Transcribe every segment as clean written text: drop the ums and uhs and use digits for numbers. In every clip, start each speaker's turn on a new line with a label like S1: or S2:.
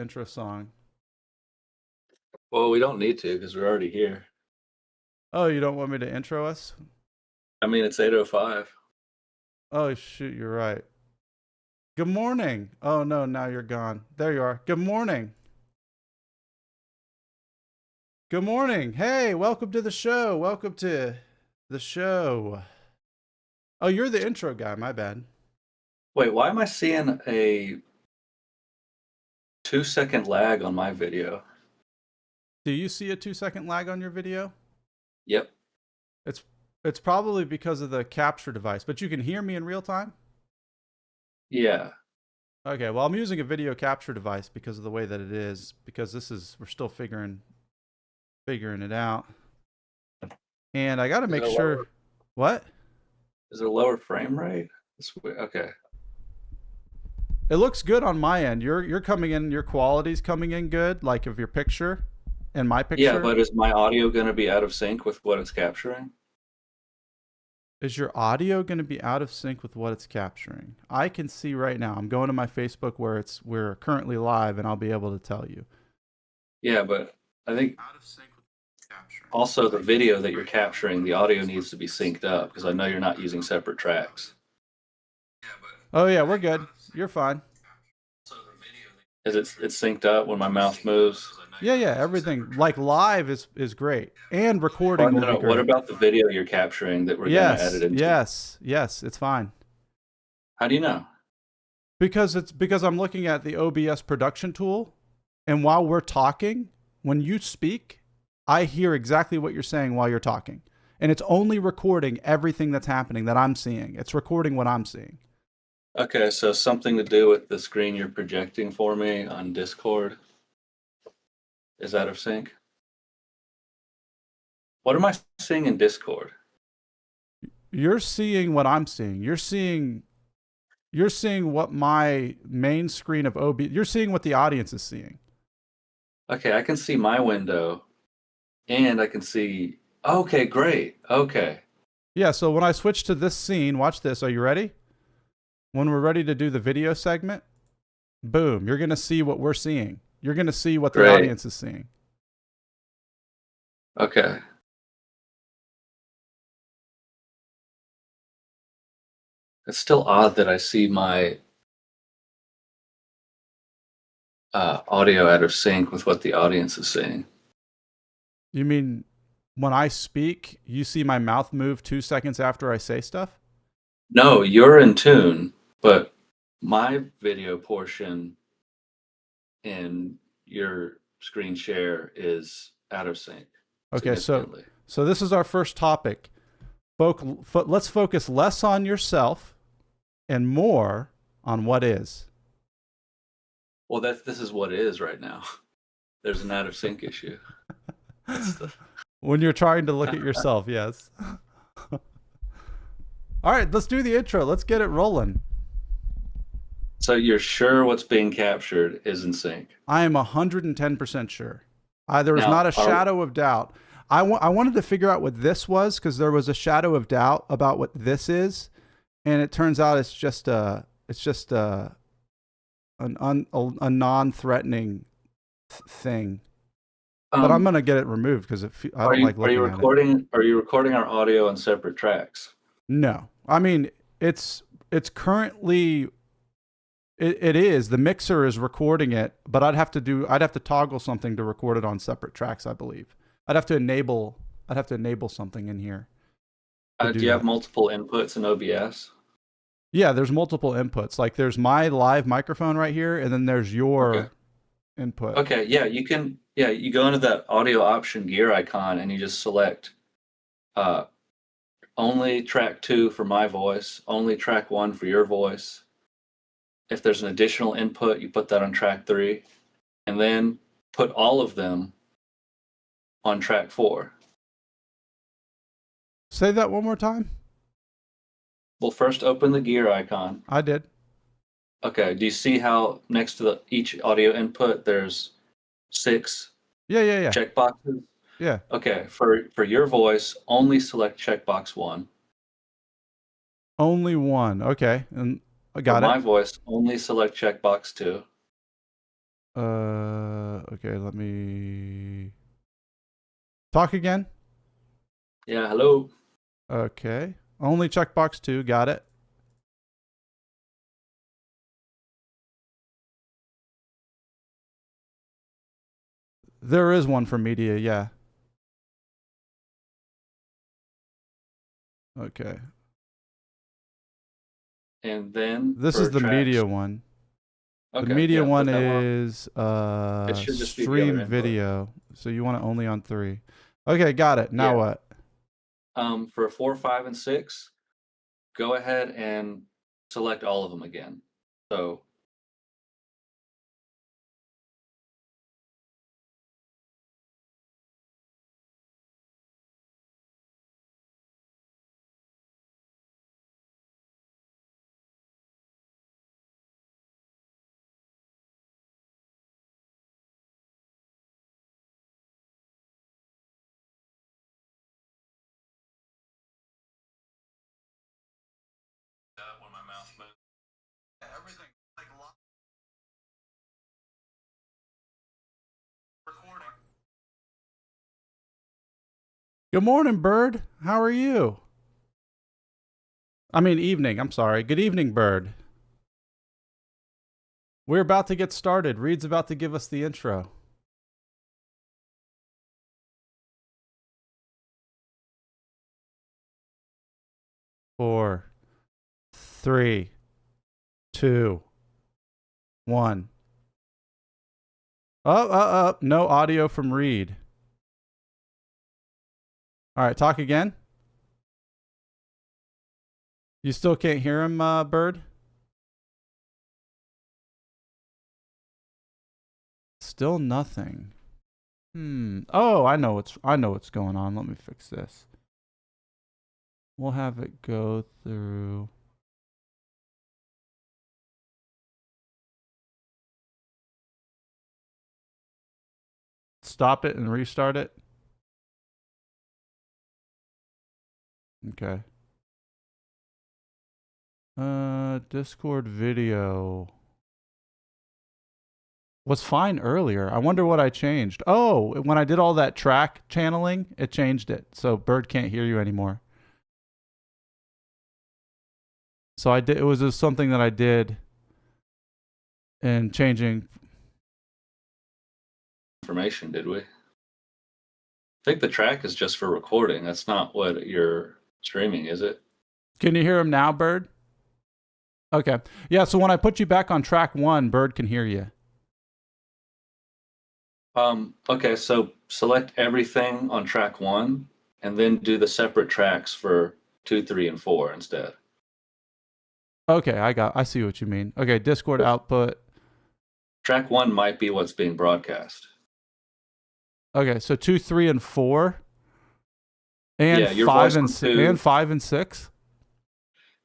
S1: intro song.
S2: Well, we don't need to because we're already here.
S1: Oh, you don't want me to intro us?
S2: I mean, it's 8:05.
S1: Oh, shoot, you're right. Good morning. Oh, no, now you're gone. There you are. Good morning. Good morning. Hey, welcome to the show. Welcome to the show. Oh, you're the intro guy. My bad.
S2: Wait, why am I seeing a 2-second lag on my video?
S1: Do you see a 2-second lag on your video?
S2: Yep.
S1: It's probably because of the capture device, but you can hear me in real time?
S2: Yeah.
S1: Okay, well, I'm using a video capture device because of the way that it is, because we're still figuring it out. And I got to make sure. What?
S2: Is it a lower frame rate? Okay.
S1: It looks good on my end. You're coming in, your quality's coming in good, like of your picture and my picture.
S2: Yeah, but is my audio going to be out of sync with what it's capturing?
S1: Is your audio going to be out of sync with what it's capturing? I can see right now. I'm going to my Facebook where we're currently live, and I'll be able to tell you.
S2: Yeah, but I think out of sync with capturing. Also, the video that you're capturing, the audio needs to be synced up because I know you're not using separate tracks.
S1: Oh yeah, we're good. You're fine.
S2: Is it's synced up when my mouth moves?
S1: Yeah, everything like live is great, and recording will be great.
S2: What about the video you're capturing that we're going to edit into?
S1: Yes, it's fine.
S2: How do you know?
S1: Because I'm looking at the OBS production tool, and while we're talking, when you speak, I hear exactly what you're saying while you're talking, and it's only recording everything that's happening that I'm seeing. It's recording what I'm seeing.
S2: Okay, so something to do with the screen you're projecting for me on Discord is out of sync? What am I seeing in Discord?
S1: You're seeing what I'm seeing. You're seeing what my main screen of OBS. You're seeing what the audience is seeing.
S2: Okay, I can see my window, and I can see. Okay, great. Okay.
S1: Yeah, so when I switch to this scene, watch this. Are you ready? When we're ready to do the video segment, boom, you're going to see what we're seeing. You're going to see what the audience is seeing.
S2: Okay. It's still odd that I see my audio out of sync with what the audience is saying.
S1: You mean when I speak, you see my mouth move 2 seconds after I say stuff?
S2: No, you're in tune, but my video portion in your screen share is out of sync.
S1: Okay, so this is our first topic. Let's focus less on yourself and more on what is.
S2: Well, this is what is right now. There's an out of sync issue.
S1: When you're trying to look at yourself, yes. All right, let's do the intro. Let's get it rolling.
S2: So you're sure what's being captured is in sync?
S1: I am 110% sure. There was not a shadow of doubt. I wanted to figure out what this was because there was a shadow of doubt about what this is, and it turns out it's just a non-threatening thing. But I'm gonna get it removed because I don't like looking at it.
S2: Are you recording our audio on separate tracks?
S1: No, I mean it's currently. It is. The mixer is recording it, but I'd have to toggle something to record it on separate tracks, I believe. I'd have to enable something in here.
S2: Do you have multiple inputs in OBS?
S1: Yeah, there's multiple inputs. Like there's my live microphone right here, and then there's your input.
S2: Okay, yeah, you can. Yeah, you go into that audio option gear icon, and you just select only track 2 for my voice, only track 1 for your voice. If there's an additional input, you put that on track 3, and then put all of them on track 4.
S1: Say that one more time.
S2: Well, first open the gear icon.
S1: I did.
S2: Okay, do you see how next to each audio input there's 6 checkboxes?
S1: Yeah.
S2: Okay, for your voice, only select checkbox 1.
S1: Only one. Okay, and I got it.
S2: For my voice, only select checkbox 2.
S1: Okay, let me talk again.
S2: Yeah, hello.
S1: Okay. Only checkbox 2. Got it. There is one for media, yeah. Okay.
S2: And then
S1: This
S2: for
S1: is the
S2: tracks.
S1: media one. The
S2: Okay,
S1: media
S2: yeah,
S1: one
S2: put that one on.
S1: is
S2: It should just be the other
S1: stream
S2: input.
S1: video. So you want it only on 3. Okay, got it. Now
S2: Yeah.
S1: what?
S2: For 4, 5, and 6, go ahead and select all of them again. So when my mouse moves.
S1: Everything like recording. Good morning, Bird. How are you? I mean, evening. I'm sorry. Good evening, Bird. We're about to get started. Reed's about to give us the intro. Four, three, two, one. No audio from Reed. All right, talk again. You still can't hear him, Bird? Still nothing. Oh, I know what's going on. Let me fix this. We'll have it go through. Stop it and restart it. Okay. Discord video was fine earlier. I wonder what I changed. Oh, when I did all that track channeling, it changed it. So Bird can't hear you anymore. So I did. It was just something that I did in changing.
S2: Information, did we? I think the track is just for recording. That's not what you're streaming, is it?
S1: Can you hear him now, Bird? Okay. Yeah. So when I put you back on track 1, Bird can hear you.
S2: Okay, so select everything on track 1 and then do the separate tracks for 2, 3, and 4 instead.
S1: Okay, I see what you mean. Okay, Discord output.
S2: Track 1 might be what's being broadcast.
S1: Okay, so 2, 3, and 4, and
S2: Yeah, your voice on 2.
S1: 5 and 6.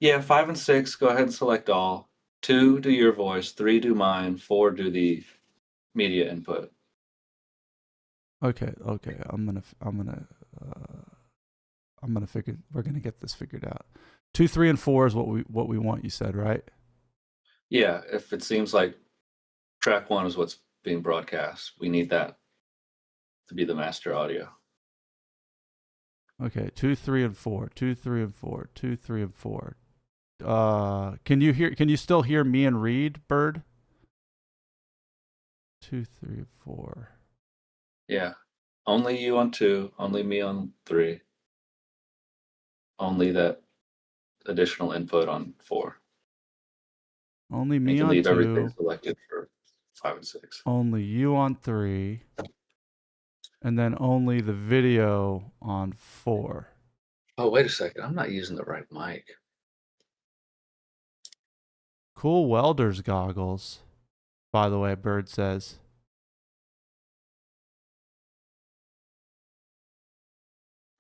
S2: Yeah, 5 and 6, go ahead and select all. 2, do your voice. 3, do mine. 4, do the media input.
S1: Okay. We're gonna get this figured out. 2, 3, and 4 is what we want. You said, right?
S2: Yeah, if it seems like track 1 is what's being broadcast, we need that to be the master audio.
S1: Okay. 2, 3, and 4. 2, 3, and 4. 2, 3, and 4. Can you still hear me and Reed, Bird? 2, 3, and 4.
S2: Yeah. Only you on 2, only me on 3. Only that additional input on 4.
S1: Only
S2: You
S1: me
S2: can
S1: on
S2: leave everything
S1: 2.
S2: selected for 5 and 6.
S1: Only you on 3. And then only the video on 4.
S2: Oh, wait a second. I'm not using the right mic.
S1: Cool welder's goggles, by the way, Bird says.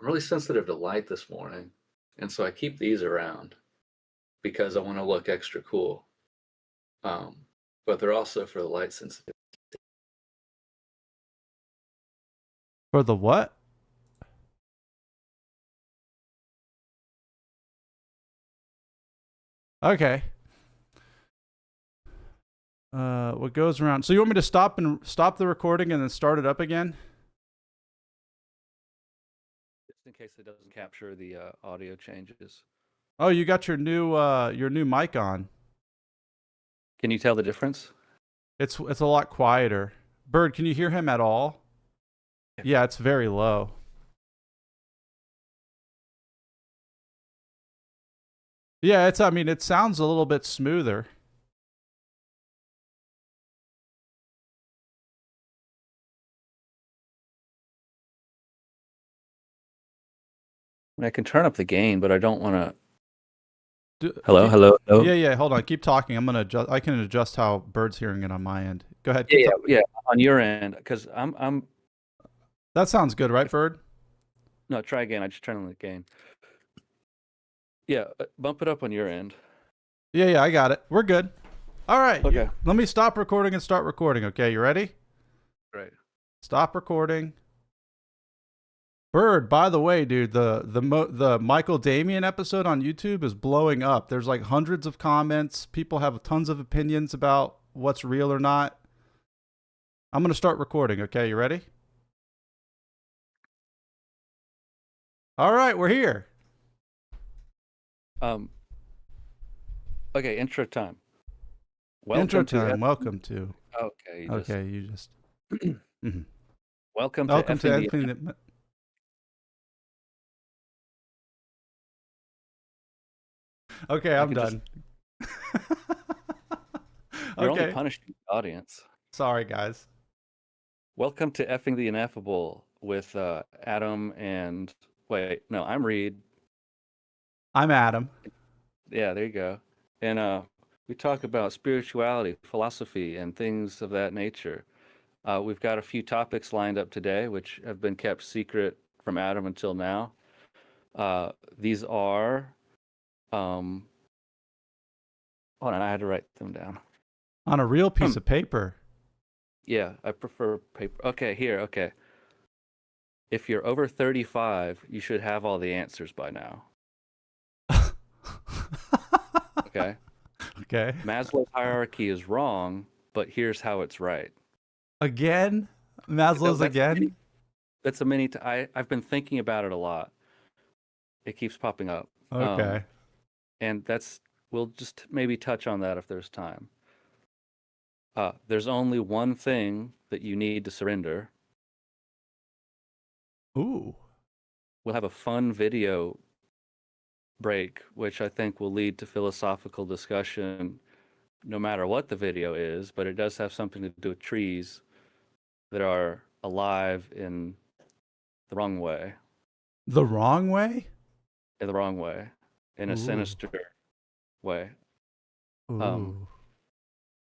S2: I'm really sensitive to light this morning, and so I keep these around because I want to look extra cool. But they're also for the light sensitive.
S1: For the what? Okay. What goes around? So you want me to stop the recording and then start it up again?
S2: Just in case it doesn't capture the audio changes.
S1: Oh, you got your new mic on.
S2: Can you tell the difference?
S1: It's a lot quieter. Bird, can you hear him at all? Yeah, it's very low. Yeah, I mean, it sounds a little bit smoother.
S2: I can turn up the gain, but I don't want
S1: Do,
S2: to. Hello,
S1: keep,
S2: hello, hello.
S1: yeah. Hold on. Keep talking. I'm gonna adjust. I can adjust how Bird's hearing it on my end. Go ahead. Keep
S2: Yeah. On your end, because I'm.
S1: That sounds good, right, Bird?
S2: No, try again. I just turned on the gain. Yeah, bump it up on your end.
S1: Yeah. I got it. We're good. All right.
S2: Okay.
S1: Let me stop recording and start recording. Okay, you ready?
S2: Right.
S1: Stop recording. Bird, by the way, dude, the Michael Damian episode on YouTube is blowing up. There's like hundreds of comments. People have tons of opinions about what's real or not. I'm going to start recording, okay? You ready? All right, we're here.
S2: Okay, intro time.
S1: Welcome to.
S2: Okay.
S1: You just. Mm-hmm.
S2: Welcome to
S1: Effing the. Okay, I'm done.
S2: You're only punishing the audience.
S1: Sorry, guys.
S2: Welcome to Effing the Ineffable with Adam and... Wait, no, I'm Reed.
S1: I'm Adam.
S2: Yeah, there you go. And we talk about spirituality, philosophy, and things of that nature. We've got a few topics lined up today, which have been kept secret from Adam until now. These are... hold on, I had to write them down.
S1: On a real piece of paper.
S2: Yeah, I prefer paper. Okay, here, okay. If you're over 35, you should have all the answers by now. Okay?
S1: Okay.
S2: Maslow's hierarchy is wrong, but here's how it's right.
S1: Again? Maslow's again?
S2: That's a mini... I've been thinking about it a lot. It keeps popping up.
S1: Okay.
S2: And we'll just maybe touch on that if there's time. There's only one thing that you need to surrender.
S1: Ooh.
S2: We'll have a fun video break, which I think will lead to philosophical discussion no matter what the video is, but it does have something to do with trees that are alive in the wrong way.
S1: The wrong way?
S2: In the wrong way. In a sinister way.
S1: Ooh.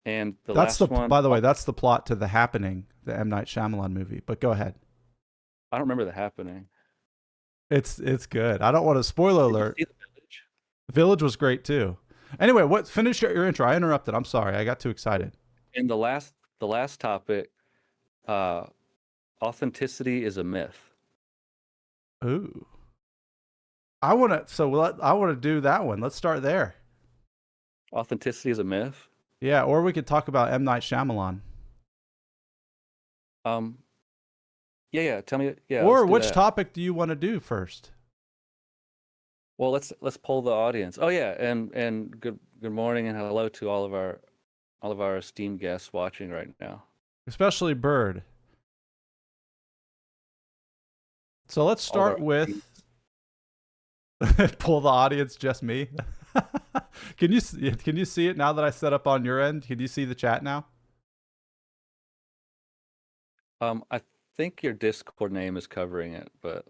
S2: And last one...
S1: By the way, that's the plot to The Happening, the M. Night Shyamalan movie. But go ahead.
S2: I don't remember The Happening.
S1: It's good. I don't want to spoiler alert.
S2: Did you see The Village?
S1: Village was great too. Anyway, finish your intro. I interrupted. I'm sorry. I got too excited.
S2: And the last topic, authenticity is a myth.
S1: Ooh. I want to do that one. Let's start there.
S2: Authenticity is a myth?
S1: Yeah, or we could talk about M. Night Shyamalan.
S2: Yeah, tell me. Yeah.
S1: Or which topic do you want to do first?
S2: Well, let's poll the audience. Oh yeah, and good morning and hello to all of our esteemed guests watching right now.
S1: Especially Bird. So let's start with pull the audience, just me. Can you see it now that I set up on your end? Can you see the chat now?
S2: I think your Discord name is covering it, but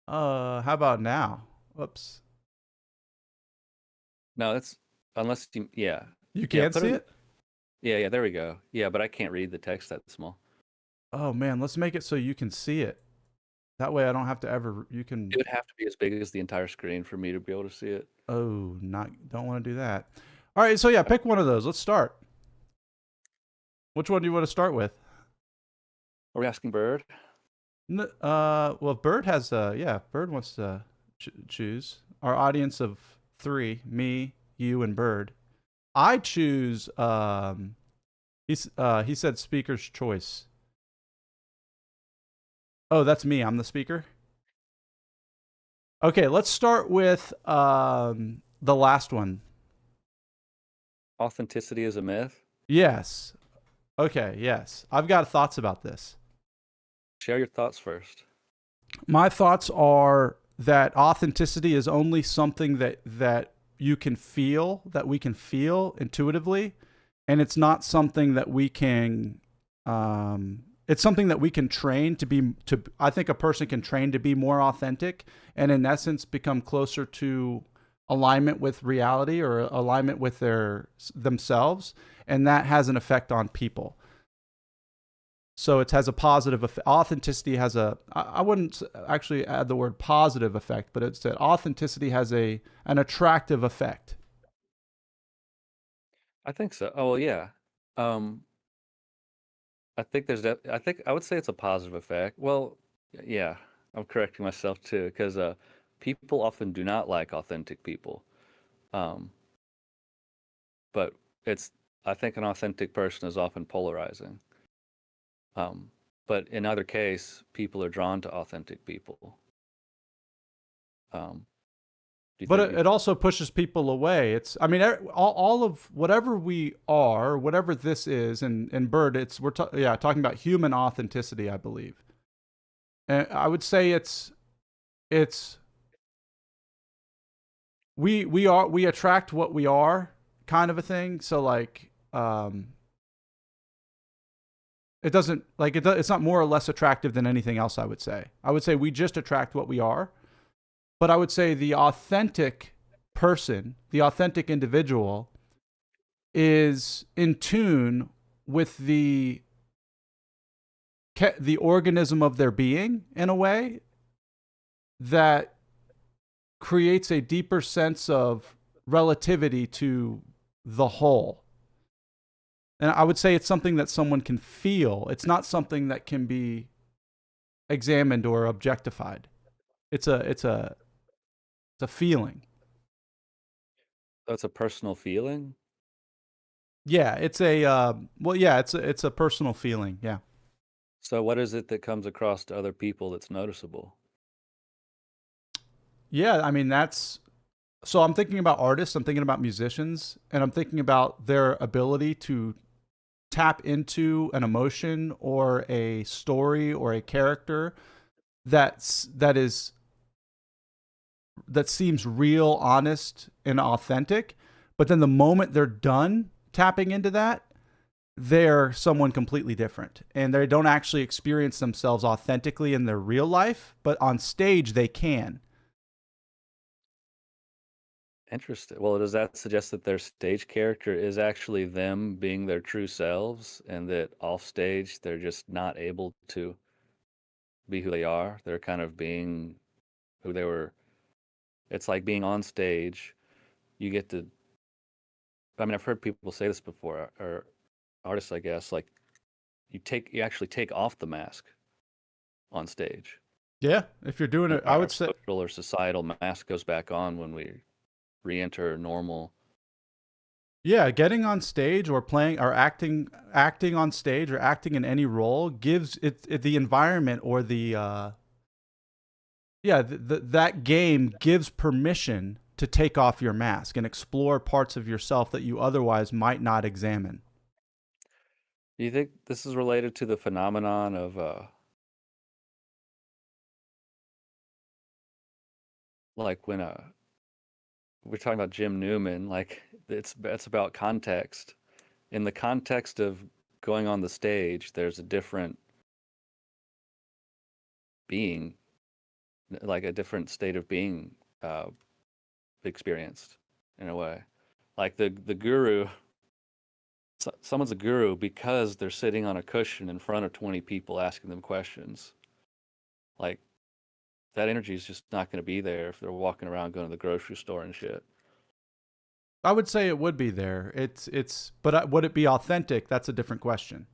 S1: how about now? Whoops.
S2: No, that's unless you
S1: You can't see it?
S2: Yeah, there we go. Yeah, but I can't read the text that small.
S1: Oh man, let's make it so you can see it. That way I don't have to ever you can
S2: It would have to be as big as the entire screen for me to be able to see it.
S1: Oh, don't want to do that. All right, so yeah, pick one of those. Let's start. Which one do you want to start with?
S2: Are we asking Bird?
S1: Well, Bird has Bird wants to choose. Our audience of 3, me, you, and Bird. I choose He said speaker's choice. Oh, that's me. I'm the speaker. Okay, let's start with the last one.
S2: Authenticity is a myth.
S1: Yes. Okay, yes. I've got thoughts about this.
S2: Share your thoughts first.
S1: My thoughts are that authenticity is only something that you can feel, that we can feel intuitively, and it's not something that we can it's something that we can train to be to I think a person can train to be more authentic and in essence become closer to alignment with reality or alignment with their themselves, and that has an effect on people. So it has a positive effect. Authenticity has a, I wouldn't actually add the word positive effect, but it's that authenticity has an attractive effect.
S2: I think so. Oh, well, yeah. Um, I think I think I would say it's a positive effect. Well, yeah, I'm correcting myself too, because people often do not like authentic people. Um, but it's I think an authentic person is often polarizing. Um, but in either case, people are drawn to authentic people. Um, do you
S1: But
S2: think
S1: it also pushes people away. It's, I mean, all of whatever we are, whatever this is, and Bird, it's, yeah, talking about human authenticity, I believe. And I would say it's, we attract what we are kind of a thing. So like, it doesn't like it's not more or less attractive than anything else. I would say we just attract what we are, but I would say the authentic person, the authentic individual, is in tune with the organism of their being in a way that creates a deeper sense of relativity to the whole. And I would say it's something that someone can feel. It's not something that can be examined or objectified. It's a feeling.
S2: that's a personal feeling?
S1: Yeah, it's a well, yeah, it's a personal feeling. Yeah,
S2: So what is it that comes across to other people that's noticeable?
S1: yeah. I mean, that's so. I'm thinking about artists. I'm thinking about musicians, and I'm thinking about their ability to tap into an emotion or a story or a character that that seems real, honest, and authentic. But then the moment they're done tapping into that, they're someone completely different. And they don't actually experience themselves authentically in their real life, but on stage they can.
S2: Interesting. Well, does that suggest that their stage character is actually them being their true selves, and that off stage they're just not able to be who they are? They're kind of being who they were. It's like being on stage. You get to, I mean, I've heard people say this before, or artists, I guess, like you actually take off the mask on stage.
S1: Yeah, if you're doing
S2: And
S1: it, I
S2: our
S1: would say,
S2: social or societal mask goes back on when we re-enter normal.
S1: yeah, getting on stage or playing or acting on stage or acting in any role gives it the environment or the yeah, that game gives permission to take off your mask and explore parts of yourself that you otherwise might not examine.
S2: Do you think this is related to the phenomenon of like when we're talking about Jim Newman, like it's about context. In the context of going on the stage, there's a different being, like a different state of being uh, experienced in a way. Like the guru, someone's a guru because they're sitting on a cushion in front of 20 people asking them questions. Like that energy is just not going to be there if they're walking around going to the grocery store and shit.
S1: I would say it would be there. But would it be authentic? That's a different question.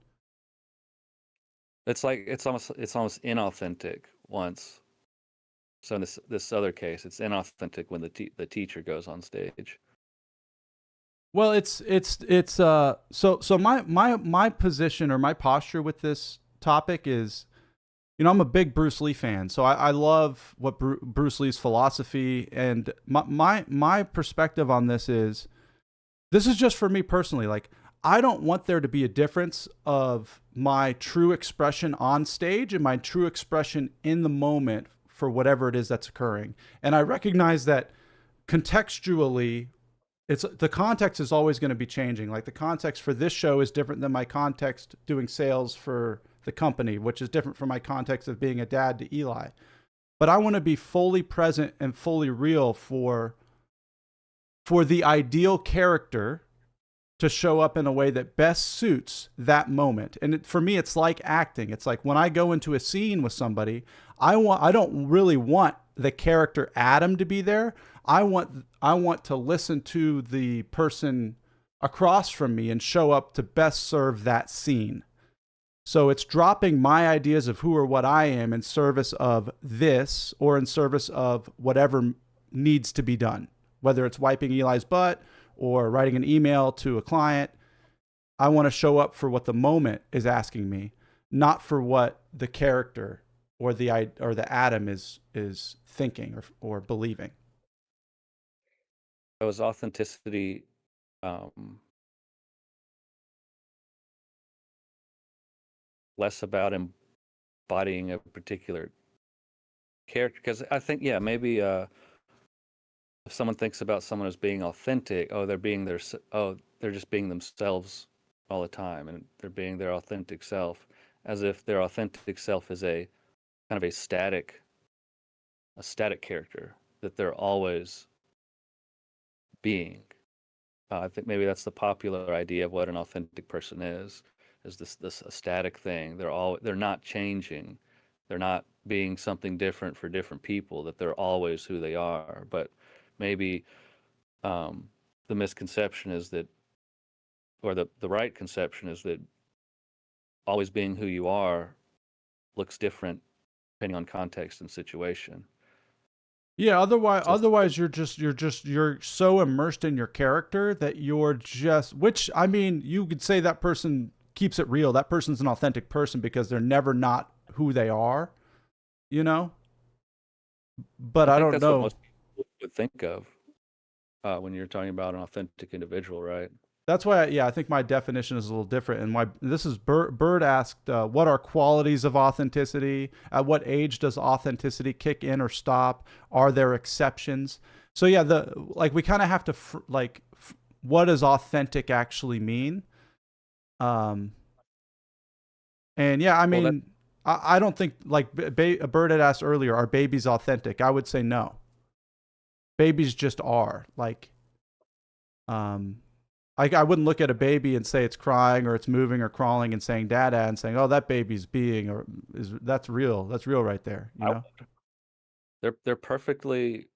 S2: It's like it's almost inauthentic once. So in this other case, it's inauthentic when the teacher goes on stage.
S1: Well, so my position or my posture with this topic is, I'm a big Bruce Lee fan, so I love what Bruce Lee's philosophy, and my perspective on this is just for me personally. Like, I don't want there to be a difference of my true expression on stage and my true expression in the moment for whatever it is that's occurring. And I recognize that contextually, it's the context is always going to be changing. Like, the context for this show is different than my context doing sales for the company, which is different from my context of being a dad to Eli. But I want to be fully present and fully real for the ideal character to show up in a way that best suits that moment. And for me, it's like acting. It's like when I go into a scene with somebody, I don't really want the character Adam to be there. I want to listen to the person across from me and show up to best serve that scene. So it's dropping my ideas of who or what I am in service of this or in service of whatever needs to be done, whether it's wiping Eli's butt or writing an email to a client. I want to show up for what the moment is asking me, not for what the character or the Adam is thinking or believing.
S3: So is authenticity um, less about embodying a particular character? Because I think, yeah, maybe if someone thinks about someone as being authentic, they're just being themselves all the time, and they're being their authentic self, as if their authentic self is a kind of a static character that they're always being. I think maybe that's the popular idea of what an authentic person is this a static thing. They're not changing. They're not being something different for different people, that they're always who they are. But maybe the misconception is that, or the right conception is that always being who you are looks different depending on context and situation.
S1: Yeah,
S3: So
S1: otherwise you're so immersed in your character that you're just, which, I mean, you could say that person keeps it real. That person's an authentic person because they're never not who they are, you know? But
S3: I
S1: I
S3: think
S1: don't
S3: that's what
S1: know.
S3: most people would think of when you're talking about an authentic individual, right?
S1: That's why, yeah, I think my definition is a little different. And why this is Bird asked, what are qualities of authenticity? At what age does authenticity kick in or stop? Are there exceptions? So yeah, we kind of have to what does authentic actually mean? Um, and yeah, I
S3: Well, that
S1: mean, I don't think, like a Bird had asked earlier, are babies authentic? I would say no. Babies just are um, I wouldn't look at a baby and say it's crying or it's moving or crawling and saying "dada" and saying, "Oh, that baby's being," or that's real. That's real right there. You
S3: I,
S1: know?
S3: they're perfectly.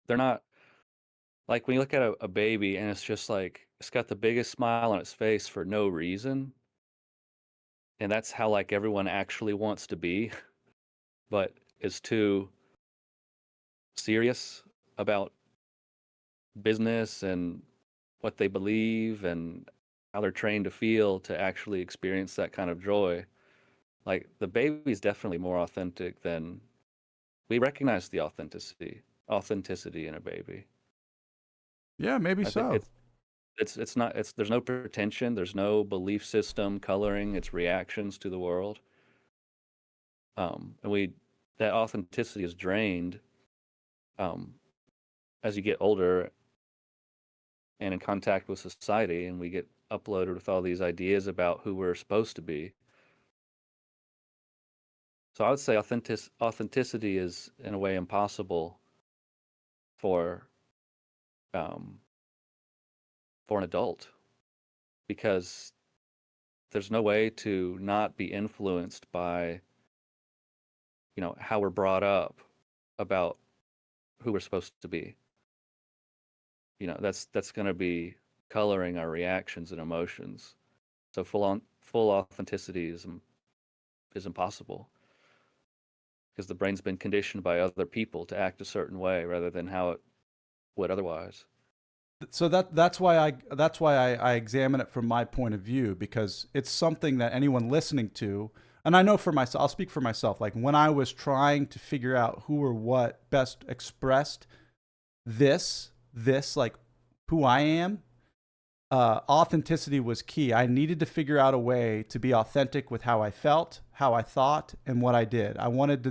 S3: They're not like when you look at a baby and it's just like it's got the biggest smile on its face for no reason, and that's how like everyone actually wants to be, but is too serious about business and what they believe and how they're trained to feel to actually experience that kind of joy. Like the baby's definitely more authentic than we recognize the authenticity in a baby.
S1: Yeah, maybe
S3: I think
S1: so.
S3: it's not it's there's no pretension, there's no belief system coloring its reactions to the world. And we that authenticity is drained um, as you get older and in contact with society, and we get uploaded with all these ideas about who we're supposed to be. So I would say authenticity is in a way impossible for um, for an adult because there's no way to not be influenced by how we're brought up about who we're supposed to be. That's going to be coloring our reactions and emotions. So full authenticity is impossible because the brain's been conditioned by other people to act a certain way rather than how it would otherwise.
S1: So that's why I examine it from my point of view, because it's something that anyone listening to, and I know for myself, I'll speak for myself. Like when I was trying to figure out who or what best expressed this like who I am, authenticity was key. I needed to figure out a way to be authentic with how I felt, how I thought, and what I did. I wanted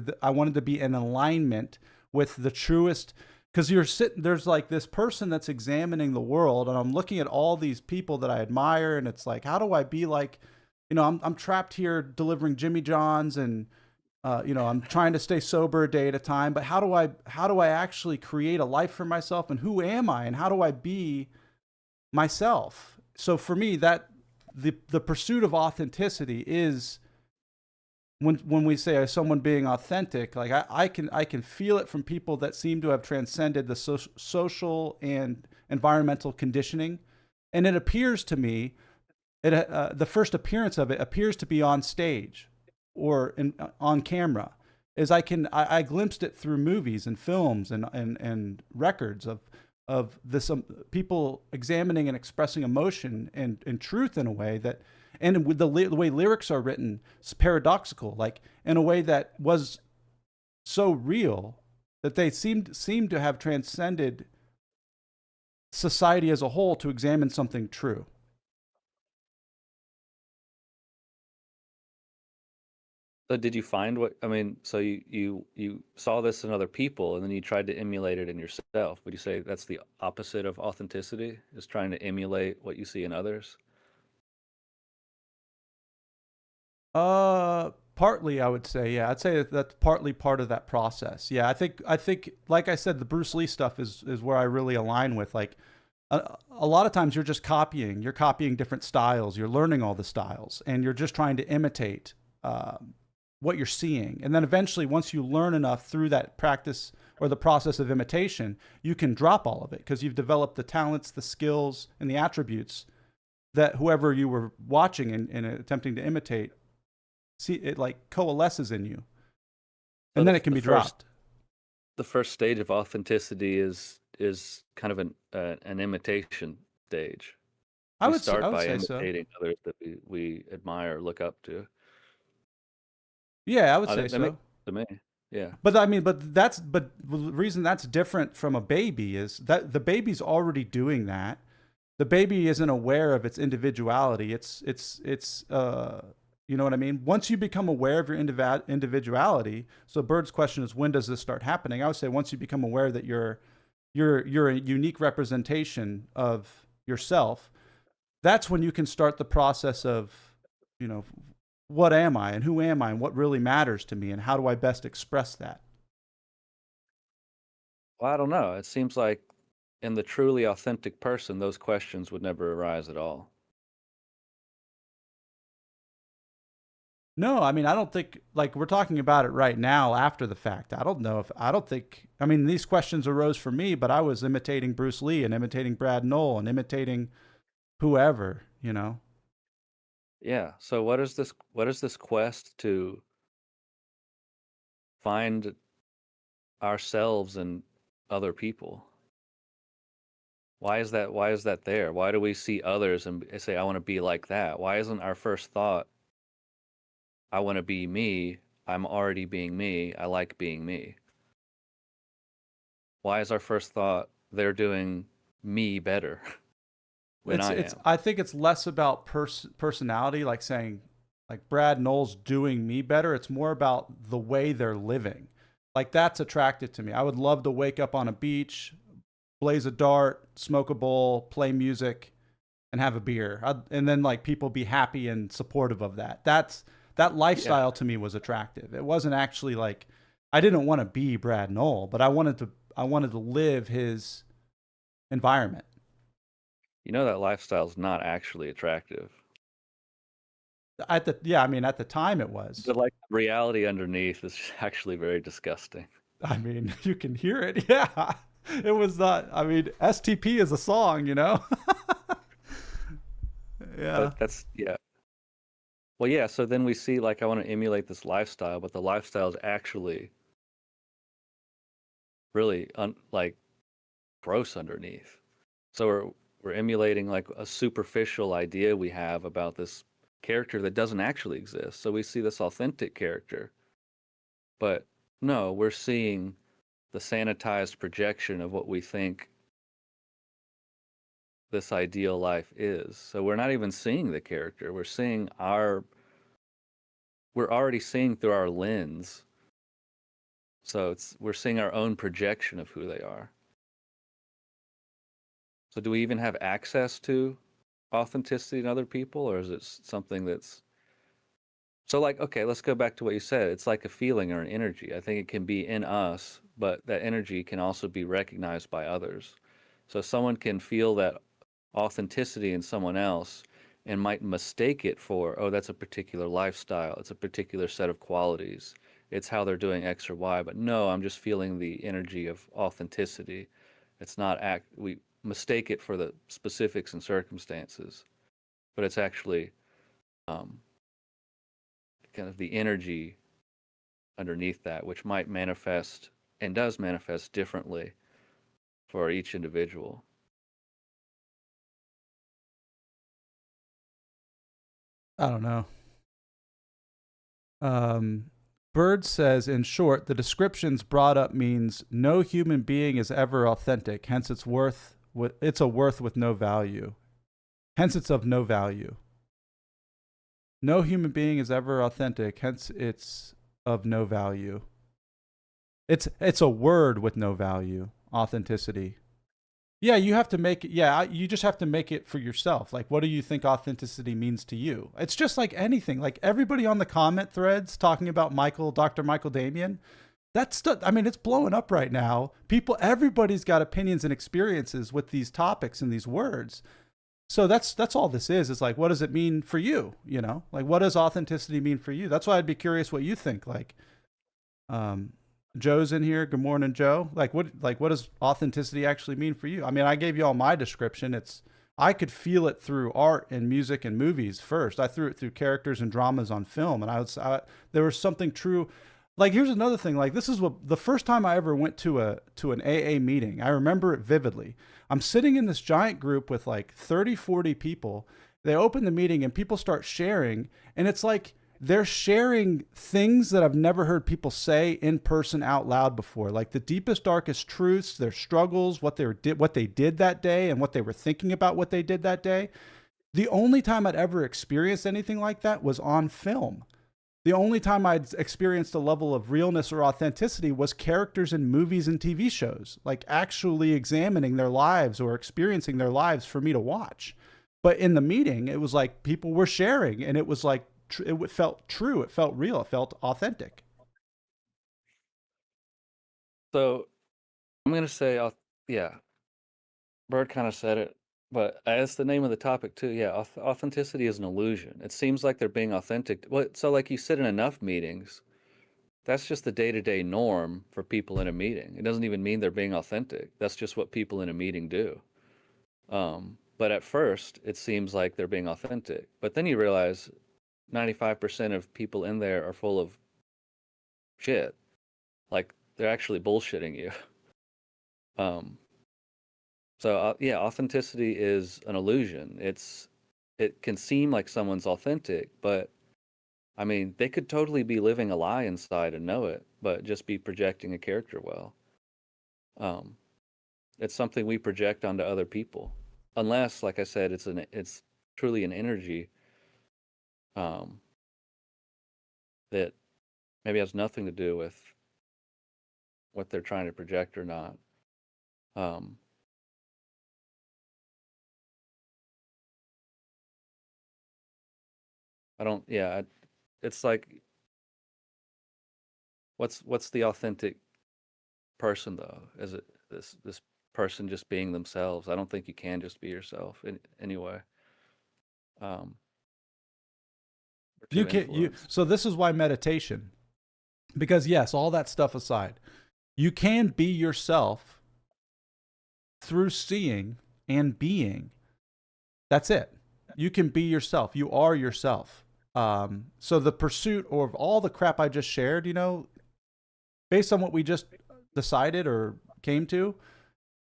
S1: to be in alignment with the truest, because you're sitting there's like this person that's examining the world, and I'm looking at all these people that I admire, and it's like, how do I be like, I'm trapped here delivering Jimmy Johns, and I'm trying to stay sober a day at a time, but how do I actually create a life for myself, and who am I, and how do I be myself? So for me, that the pursuit of authenticity is, when we say someone being authentic, like I can feel it from people that seem to have transcended the social and environmental conditioning, and it appears to me, the first appearance of it appears to be on stage or on camera. Is I glimpsed it through movies and films and records of this, people examining and expressing emotion and truth in a way that, and with the way lyrics are written, it's paradoxical, like in a way that was so real that they seemed to have transcended society as a whole to examine something true.
S3: So did you find what I mean? So you saw this in other people, and then you tried to emulate it in yourself. Would you say that's the opposite of authenticity? Is trying to emulate what you see in others?
S1: Partly, I would say, yeah. I'd say that's partly part of that process. Yeah, I think, like I said, the Bruce Lee stuff is where I really align with. Like, a lot of times you're just copying. You're copying different styles. You're learning all the styles, and you're just trying to imitate what you're seeing. And then eventually, once you learn enough through that practice or the process of imitation, you can drop all of it because you've developed the talents, the skills, and the attributes that whoever you were watching and attempting to imitate, see it like coalesces in you,
S3: So
S1: and then it can be dropped.
S3: the first stage of authenticity is kind of an imitation stage.
S1: I
S3: We
S1: would say, I
S3: start
S1: would
S3: by
S1: say so.
S3: imitating others that we admire, look up to.
S1: Yeah, I would say
S3: That makes
S1: so.
S3: sense to me. Yeah.
S1: But I mean, but the reason that's different from a baby is that the baby's already doing that. The baby isn't aware of its individuality. It's you know what I mean? Once you become aware of your individuality, so Bird's question is, when does this start happening? I would say once you become aware that you're a unique representation of yourself, that's when you can start the process of, you know, what am I and who am I and what really matters to me and how do I best express that?
S3: Well, I don't know. It seems like in the truly authentic person, those questions would never arise at all.
S1: No, I mean, I don't think, like, we're talking about it right now after the fact. I don't think, I mean, these questions arose for me, but I was imitating Bruce Lee and imitating Brad Knoll and imitating whoever.
S3: Yeah. So what is this quest to find ourselves and other people? Why is that there? Why do we see others and say, I want to be like that? Why isn't our first thought, I want to be me, I'm already being me, I like being me? Why is our first thought, they're doing me better than I
S1: It's
S3: am?
S1: I think it's less about personality, like saying, like Brad Knoll's doing me better. It's more about the way they're living. Like that's attractive to me. I would love to wake up on a beach, blaze a dart, smoke a bowl, play music, and have a beer. And then like people be happy and supportive of that. That
S3: Yeah.
S1: lifestyle to me was attractive. It wasn't actually like I didn't want to be Brad Knoll, but I wanted to live his environment.
S3: You know that lifestyle's not actually attractive.
S1: I mean at the time it was.
S3: But like reality underneath is actually very disgusting.
S1: I mean, you can hear it. Yeah. It was not, I mean, STP is a song. Yeah.
S3: But that's yeah. Well, yeah, so then we see like I want to emulate this lifestyle, but the lifestyle is actually really like gross underneath. So we're emulating like a superficial idea we have about this character that doesn't actually exist. So we see this authentic character, but no, we're seeing the sanitized projection of what we think this ideal life is. So we're not even seeing the character. We're already seeing through our lens. So we're seeing our own projection of who they are. So do we even have access to authenticity in other people, or is it something that's so like, okay, let's go back to what you said. It's like a feeling or an energy. I think it can be in us, but that energy can also be recognized by others. So someone can feel that authenticity in someone else and might mistake it for, oh, that's a particular lifestyle. It's a particular set of qualities. It's how they're doing X or Y. But no, I'm just feeling the energy of authenticity. It's not we mistake it for the specifics and circumstances, but it's actually um, kind of the energy underneath that, which might manifest and does manifest differently for each individual.
S1: I don't know. Bird says, in short, the descriptions brought up means no human being is ever authentic. Hence, it's a worth with no value. Hence, it's of no value. No human being is ever authentic. Hence, it's of no value. It's a word with no value. Authenticity. Yeah, you have to make it. Yeah, you just have to make it for yourself. Like, what do you think authenticity means to you? It's just like anything. Like everybody on the comment threads talking about Dr. Michael Damian. That's stuff. I mean, it's blowing up right now. Everybody's got opinions and experiences with these topics and these words. So that's all this is. It's like, what does it mean for you? You know, like what does authenticity mean for you? That's why I'd be curious what you think. Like, Joe's in here. Good morning, Joe. What does authenticity actually mean for you? I mean, I gave you all my description. I could feel it through art and music and movies first. I threw it through characters and dramas on film, and there was something true. Like, here's another thing. Like, this is the first time I ever went to an AA meeting. I remember it vividly. I'm sitting in this giant group with like 30, 40 people. They open the meeting and people start sharing, and it's like they're sharing things that I've never heard people say in person out loud before, like the deepest, darkest truths, their struggles, what they did that day, and what they were thinking about what they did that day. The only time I'd ever experienced anything like that was on film. The only time I'd experienced a level of realness or authenticity was characters in movies and TV shows, like actually examining their lives or experiencing their lives for me to watch. But in the meeting, it was like people were sharing, and it was like, it felt true. It felt real. It felt authentic.
S3: So I'm going to say, yeah, Bird kind of said it, but as the name of the topic too, yeah, authenticity is an illusion. It seems like they're being authentic. So like you sit in enough meetings, that's just the day-to-day norm for people in a meeting. It doesn't even mean they're being authentic. That's just what people in a meeting do. But at first, it seems like they're being authentic. But then you realize 95% of people in there are full of shit. Like they're actually bullshitting you. So yeah, authenticity is an illusion. It can seem like someone's authentic, but I mean, they could totally be living a lie inside and know it, but just be projecting a character well. It's something we project onto other people, unless, like I said, it's truly an energy that maybe has nothing to do with what they're trying to project or not. I don't. Yeah, it's like, what's the authentic person though? Is it this person just being themselves? I don't think you can just be yourself in anyway.
S1: You can so this is why meditation, because yes, all that stuff aside, you can be yourself through seeing and being. That's it. You can be yourself. You are yourself. So the pursuit of all the crap I just shared, based on what we just decided or came to,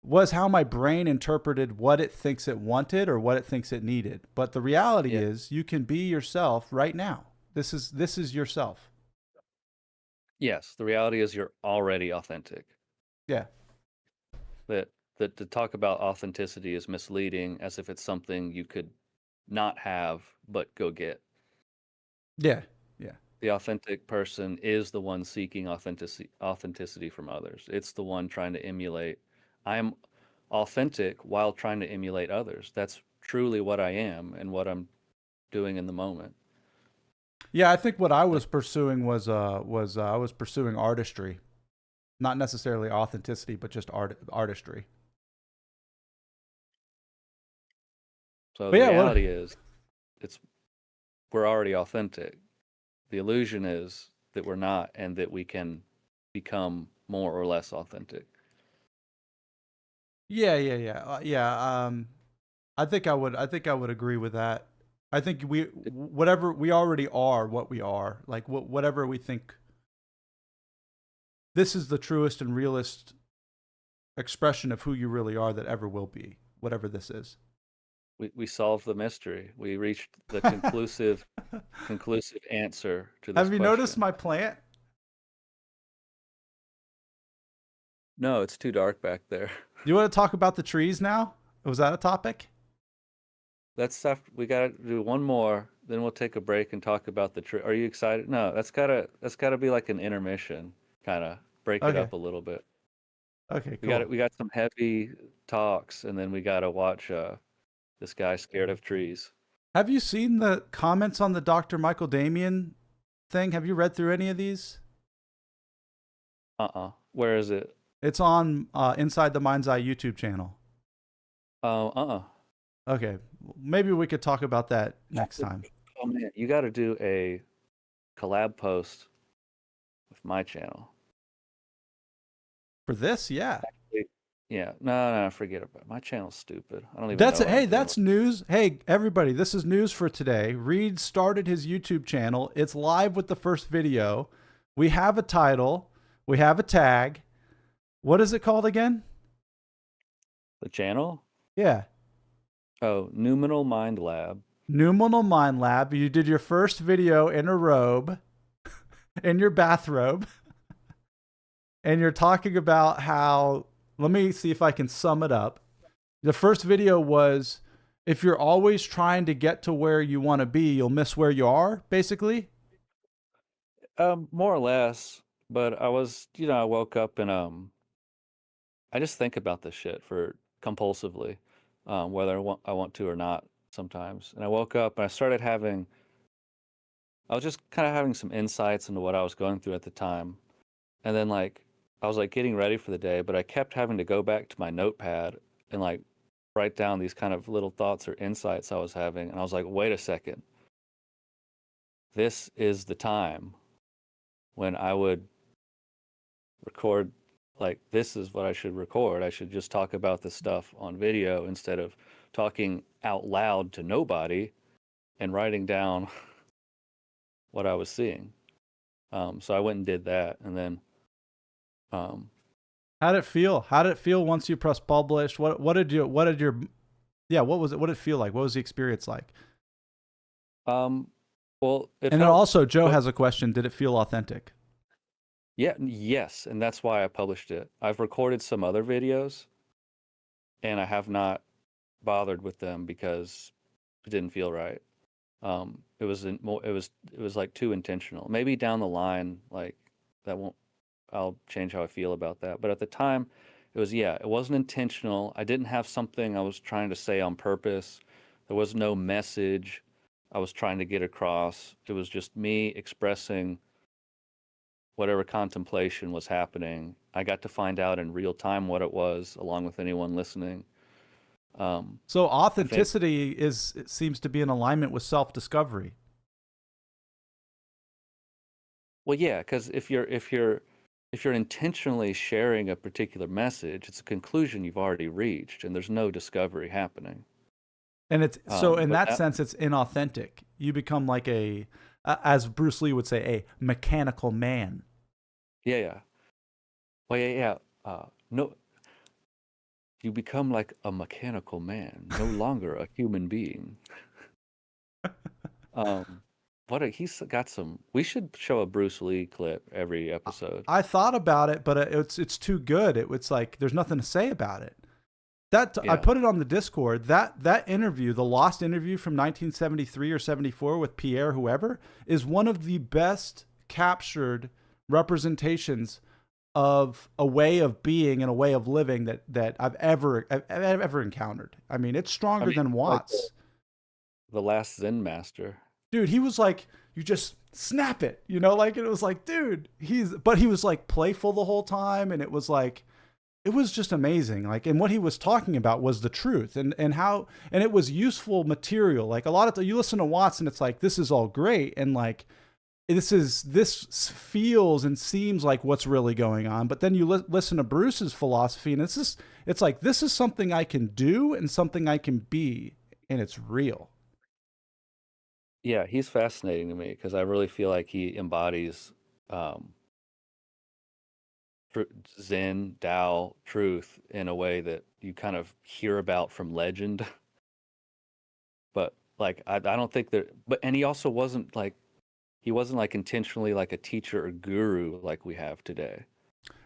S1: was how my brain interpreted what it thinks it wanted or what it thinks it needed. But the reality is you can be yourself right now. This is yourself.
S3: Yes, the reality is you're already authentic.
S1: Yeah.
S3: That to talk about authenticity is misleading, as if it's something you could not have but go get.
S1: Yeah. Yeah.
S3: The authentic person is the one seeking authenticity from others. It's the one trying to emulate. I am authentic while trying to emulate others. That's truly what I am and what I'm doing in the moment.
S1: Yeah, I think what I was pursuing was I was pursuing artistry, not necessarily authenticity, but just artistry.
S3: So
S1: But
S3: the
S1: yeah,
S3: reality is, we're already authentic. The illusion is that we're not, and that we can become more or less authentic.
S1: yeah. I think I would agree with that. I think whatever we already are, what we are, like whatever we think. This is the truest and realest expression of who you really are that ever will be, whatever this is.
S3: We solved the mystery. We reached the conclusive answer to this
S1: Have you
S3: question.
S1: noticed my plant?
S3: No, it's too dark back there.
S1: Do you want to talk about the trees now? Was that a topic?
S3: That's stuff. We gotta do one more, then we'll take a break and talk about the tree. Are you excited? No, that's gotta be like an intermission, kind of break it
S1: Okay.
S3: up a little bit.
S1: Okay,
S3: We
S1: cool.
S3: got some heavy talks, and then we gotta watch this guy scared of trees.
S1: Have you seen the comments on the Dr. Michael Damian thing? Have you read through any of these?
S3: Where is it?
S1: It's on Inside the Mind's Eye YouTube channel. Okay, maybe we could talk about that next time.
S3: Oh man, you got to do a collab post with my channel.
S1: For this, yeah.
S3: Yeah, no, forget about it. My channel's stupid. I don't even
S1: That's
S3: know.
S1: hey, that's news. Hey, everybody, this is news for today. Reed started his YouTube channel. It's live with the first video. We have a title. We have a tag. What is it called again?
S3: The channel?
S1: Yeah.
S3: Oh, Numinal Mind Lab.
S1: Numinal Mind Lab. You did your first video in a robe, in your bathrobe, and you're talking about how, let me see if I can sum it up. The first video was, if you're always trying to get to where you want to be, you'll miss where you are, basically.
S3: More or less. But I was, I woke up and I just think about this shit for compulsively, whether I want to or not sometimes. And I woke up and I was just kind of having some insights into what I was going through at the time. And then I was getting ready for the day, but I kept having to go back to my notepad and write down these kind of little thoughts or insights I was having. And I was like, wait a second. This is the time when I would record, this is what I should record. I should just talk about this stuff on video instead of talking out loud to nobody and writing down what I was seeing. So I went and did that, and then
S1: how did it feel? How did it feel once you pressed publish? What was it? What did it feel like? What was the experience like?
S3: Well,
S1: and then also Joe has a question. Did it feel authentic?
S3: Yes, and that's why I published it. I've recorded some other videos, and I have not bothered with them because it didn't feel right. It was like too intentional. Maybe down the line, I'll change how I feel about that. But at the time, it wasn't intentional. I didn't have something I was trying to say on purpose. There was no message I was trying to get across. It was just me expressing whatever contemplation was happening. I got to find out in real time what it was, along with anyone listening.
S1: So authenticity it seems to be in alignment with self-discovery.
S3: Well, yeah, because if you're intentionally sharing a particular message, it's a conclusion you've already reached, and there's no discovery happening.
S1: And it's so in that sense, it's inauthentic. You become like as Bruce Lee would say, a mechanical man.
S3: Yeah. Well, yeah. No, you become like a mechanical man, no longer a human being. Um, he's got some. We should show a Bruce Lee clip every episode.
S1: I thought about it, but it's too good. It's like there's nothing to say about it. I
S3: Yeah.
S1: put it on the Discord. That interview, the lost interview from 1973 or 74 with Pierre, whoever, is one of the best captured representations of a way of being and a way of living that I've ever encountered. I mean, it's stronger than Watts.
S3: Like the last Zen master.
S1: Dude, he was like, you just snap it, you know, like, it was like, dude, he was like playful the whole time. And it was like, it was just amazing. Like, and what he was talking about was the truth and it was useful material. Like a lot of you listen to Watts and it's like, this is all great. And like, this feels and seems like what's really going on. But then you listen to Bruce's philosophy and it's like, this is something I can do and something I can be. And it's real.
S3: Yeah, he's fascinating to me because I really feel like he embodies Zen, Tao, truth in a way that you kind of hear about from legend. But like, I don't think and he also wasn't like intentionally like a teacher or guru like we have today.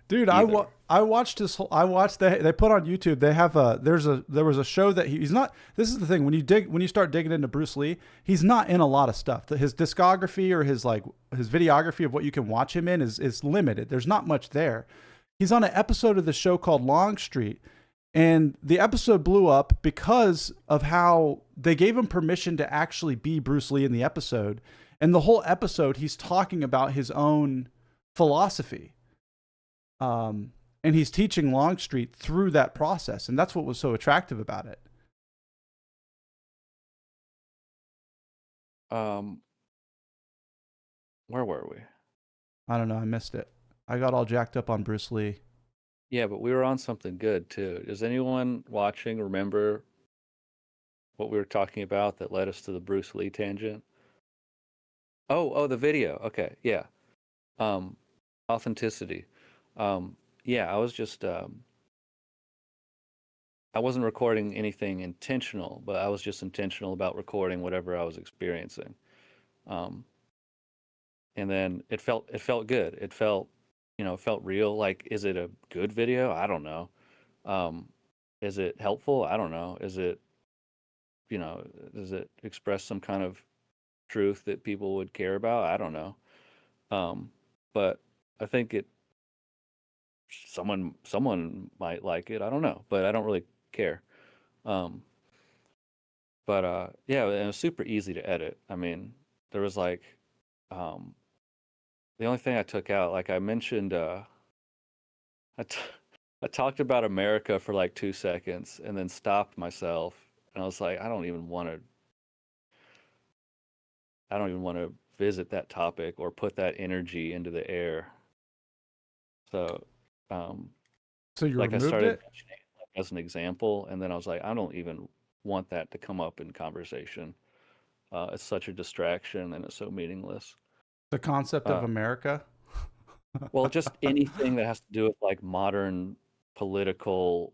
S1: Dude, I watched they put on YouTube. They have there was a show that he's not. This is the thing when you start digging into Bruce Lee, he's not in a lot of stuff. His discography or his videography of what you can watch him in is limited. There's not much there. He's on an episode of the show called Longstreet, and the episode blew up because of how they gave him permission to actually be Bruce Lee in the episode. And the whole episode, he's talking about his own philosophy. And he's teaching Longstreet through that process. And that's what was so attractive about it.
S3: Where were we?
S1: I don't know. I missed it. I got all jacked up on Bruce Lee.
S3: Yeah, but we were on something good too. Does anyone watching remember what we were talking about that led us to the Bruce Lee tangent? Oh, the video. Okay, yeah. Authenticity. Yeah, I was just I wasn't recording anything intentional, but I was just intentional about recording whatever I was experiencing. And then it felt good. It felt real. Like, is it a good video? I don't know. Is it helpful? I don't know. Is it, does it express some kind of truth that people would care about? I don't know. But I think someone might like it. I don't know, but I don't really care. Yeah, it was super easy to edit. I mean, there was like, the only thing I took out, like I mentioned, I talked about America for like 2 seconds and then stopped myself, and I was like, I don't even want to visit that topic or put that energy into the air. So,
S1: so you
S3: like I
S1: removed
S3: started
S1: it
S3: mentioning it like, as an example, and then I was like, I don't even want that to come up in conversation. It's such a distraction and it's so meaningless.
S1: the concept of America.
S3: Well, just anything that has to do with like modern political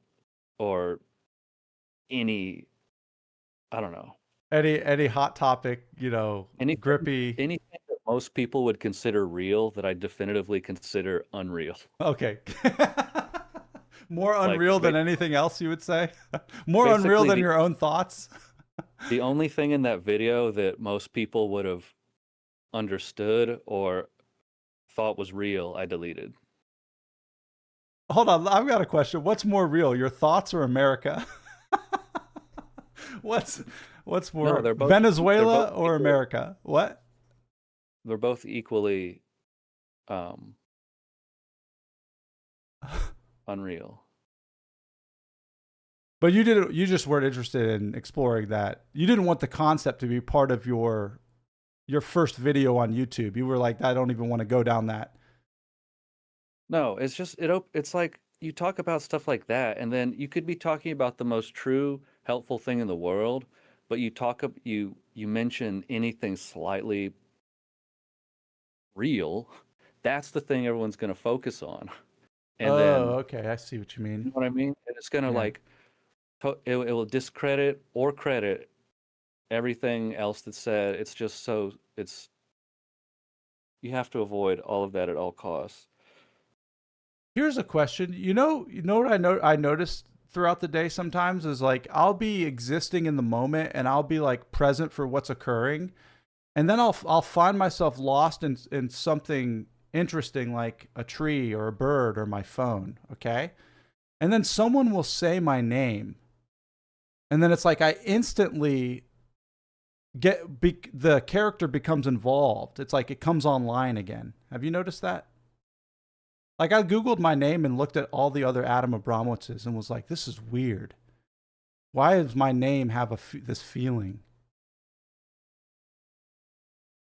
S3: or I don't know.
S1: Any hot topic, grippy.
S3: Anything that most people would consider real that I definitively consider unreal.
S1: Okay. More unreal than anything else, you would say? More unreal than your own thoughts?
S3: The only thing in that video that most people would have understood or thought was real, I deleted.
S1: Hold on, I've got a question. What's more real, your thoughts or America? What's more,
S3: No,
S1: Venezuela or America? What?
S3: They're both equally unreal.
S1: But you just weren't interested in exploring that. You didn't want the concept to be part of your first video on YouTube. You were like, I don't even want to go down that.
S3: No, it's just it's like you talk about stuff like that, and then you could be talking about the most true, helpful thing in the world, but you mention anything slightly real, that's the thing everyone's going to focus on. And then,
S1: okay, I see what you mean.
S3: you know what I mean? And it's going to like it will discredit or credit everything else that's said. It's just so it's you have to avoid all of that at all costs.
S1: Here's a question. You know what I noticed throughout the day sometimes is like I'll be existing in the moment and I'll be like present for what's occurring, and then I'll find myself lost in something interesting like a tree or a bird or my phone, okay? And then someone will say my name. And then it's like I instantly the character becomes involved. It's like it comes online again. Have you noticed that? Like I googled my name and looked at all the other Adam Abramowitzes and was like, this is weird. Why does my name have this feeling?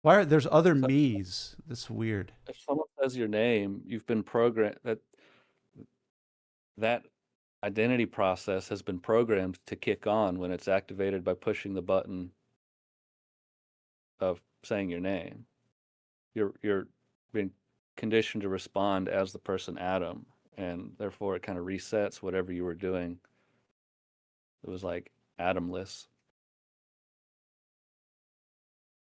S1: Why are there's other
S3: So
S1: me's? This is weird.
S3: if someone says your name, you've been programmed that identity process has been programmed to kick on when it's activated by pushing the button of saying your name. You're being conditioned to respond as the person Adam, and therefore it kind of resets whatever you were doing. It was like Adamless.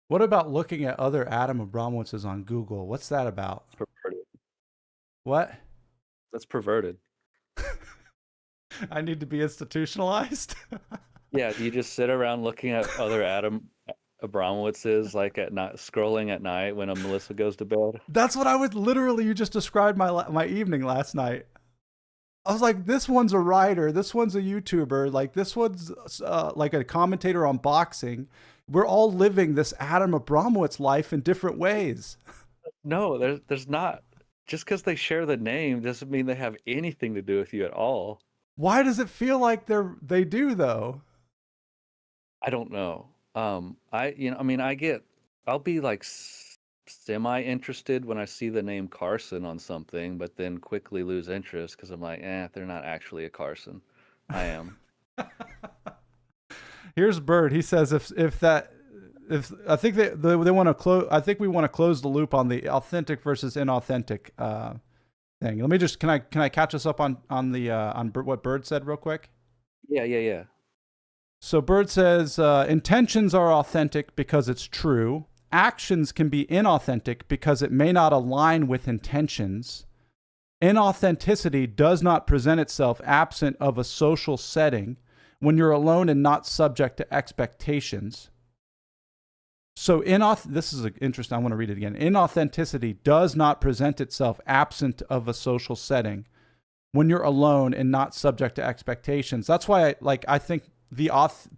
S1: What about looking at other Adam Abramowitzes on Google? What's that about?
S3: It's perverted.
S1: What?
S3: That's perverted.
S1: I need to be institutionalized?
S3: Yeah, you just sit around looking at other Adam Abramowitzes like at night, scrolling at night when a Melissa goes to bed.
S1: That's what I would literally. You just described my evening last night. I was like, this one's a writer, this one's a YouTuber, like this one's like a commentator on boxing. We're all living this Adam Abramowitz life in different ways.
S3: No, there's not. Just because they share the name doesn't mean they have anything to do with you at all.
S1: Why does it feel like they do though?
S3: I don't know. I mean, I'll be like semi interested when I see the name Carson on something, but then quickly lose interest because I'm like, they're not actually a Carson. I am.
S1: Here's Bird. He says if I think they want to close. I think we want to close the loop on the authentic versus inauthentic thing. Let me just can I catch us up on what Bird said real quick?
S3: Yeah.
S1: So Bird says intentions are authentic because it's true. Actions can be inauthentic because it may not align with intentions. Inauthenticity does not present itself absent of a social setting when you're alone and not subject to expectations. So this is interesting. I want to read it again. Inauthenticity does not present itself absent of a social setting when you're alone and not subject to expectations. That's why I think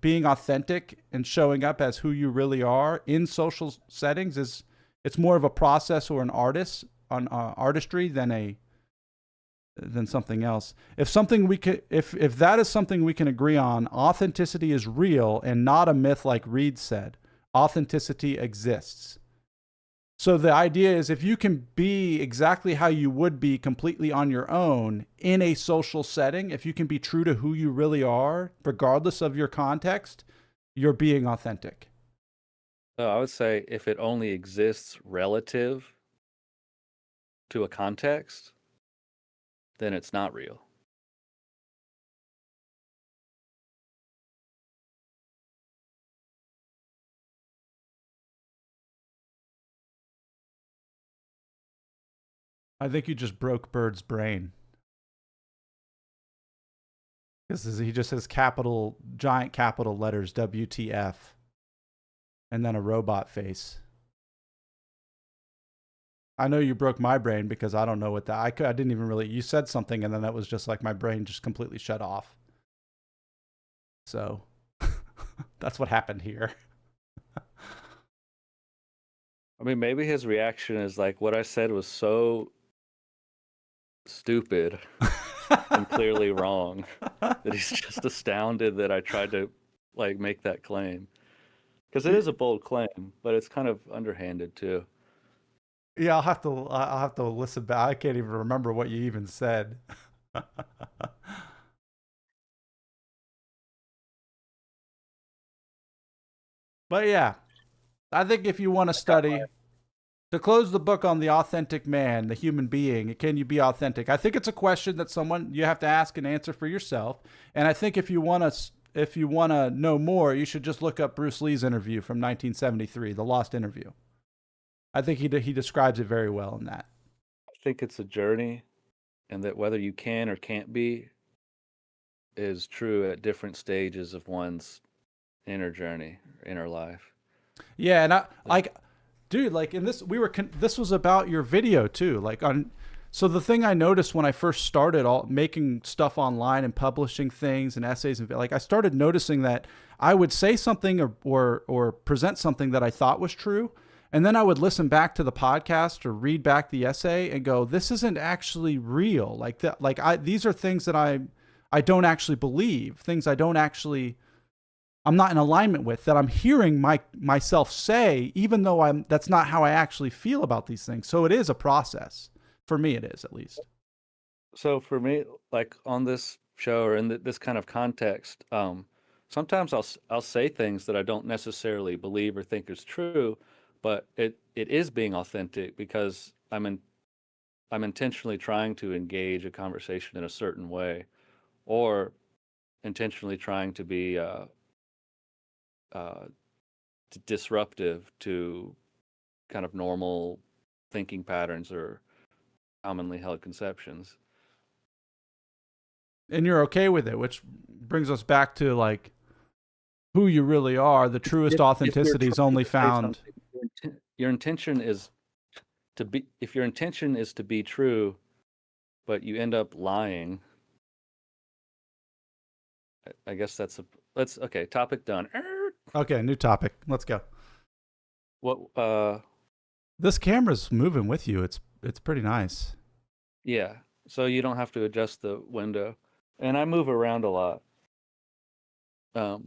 S1: being authentic and showing up as who you really are in social settings it's more of a process or an artistry than something else. If that is something we can agree on, authenticity is real and not a myth like Reed said. Authenticity exists. So the idea is if you can be exactly how you would be completely on your own in a social setting, if you can be true to who you really are, regardless of your context, you're being authentic.
S3: So I would say if it only exists relative to a context, then it's not real.
S1: I think you just broke Bird's brain. Because he just says giant capital letters, WTF, and then a robot face. I know you broke my brain because I don't know what I didn't even really, you said something and then that was just like my brain just completely shut off. So that's what happened here.
S3: I mean, maybe his reaction is like, what I said was so stupid and clearly wrong that he's just astounded that I tried to like make that claim. Because it is a bold claim, but it's kind of underhanded too.
S1: Yeah, I'll have to listen back. I can't even remember what you even said. But yeah, I think if you want to study, To close the book on the authentic man, the human being, can you be authentic? I think it's a question that someone you have to ask and answer for yourself. And I think if you want to know more, you should just look up Bruce Lee's interview from 1973, The Lost Interview. I think he describes it very well in that.
S3: I think it's a journey, and that whether you can or can't be is true at different stages of one's inner journey, inner life.
S1: Yeah, and I like, dude, like in this, this was about your video too. Like on, so the thing I noticed when I first started all making stuff online and publishing things and essays and like I started noticing that I would say something or present something that I thought was true, and then I would listen back to the podcast or read back the essay and go, this isn't actually real. Like that, like these are things that I don't actually believe, things I'm not in alignment with, that I'm hearing myself say, even though that's not how I actually feel about these things. So it is a process. For me, it is, at least.
S3: So for me, like on this show or in this kind of context, sometimes I'll say things that I don't necessarily believe or think is true, but it is being authentic because I'm intentionally trying to engage a conversation in a certain way, or intentionally trying to be disruptive to kind of normal thinking patterns or commonly held conceptions.
S1: And you're okay with it, which brings us back to like who you really are. The truest authenticity is only found.
S3: Your intention is to be, if your intention is to be true, but you end up lying, I guess let's okay, topic done.
S1: Okay, new topic. Let's go.
S3: What
S1: this camera's moving with you. It's pretty nice.
S3: Yeah. So you don't have to adjust the window. And I move around a lot. I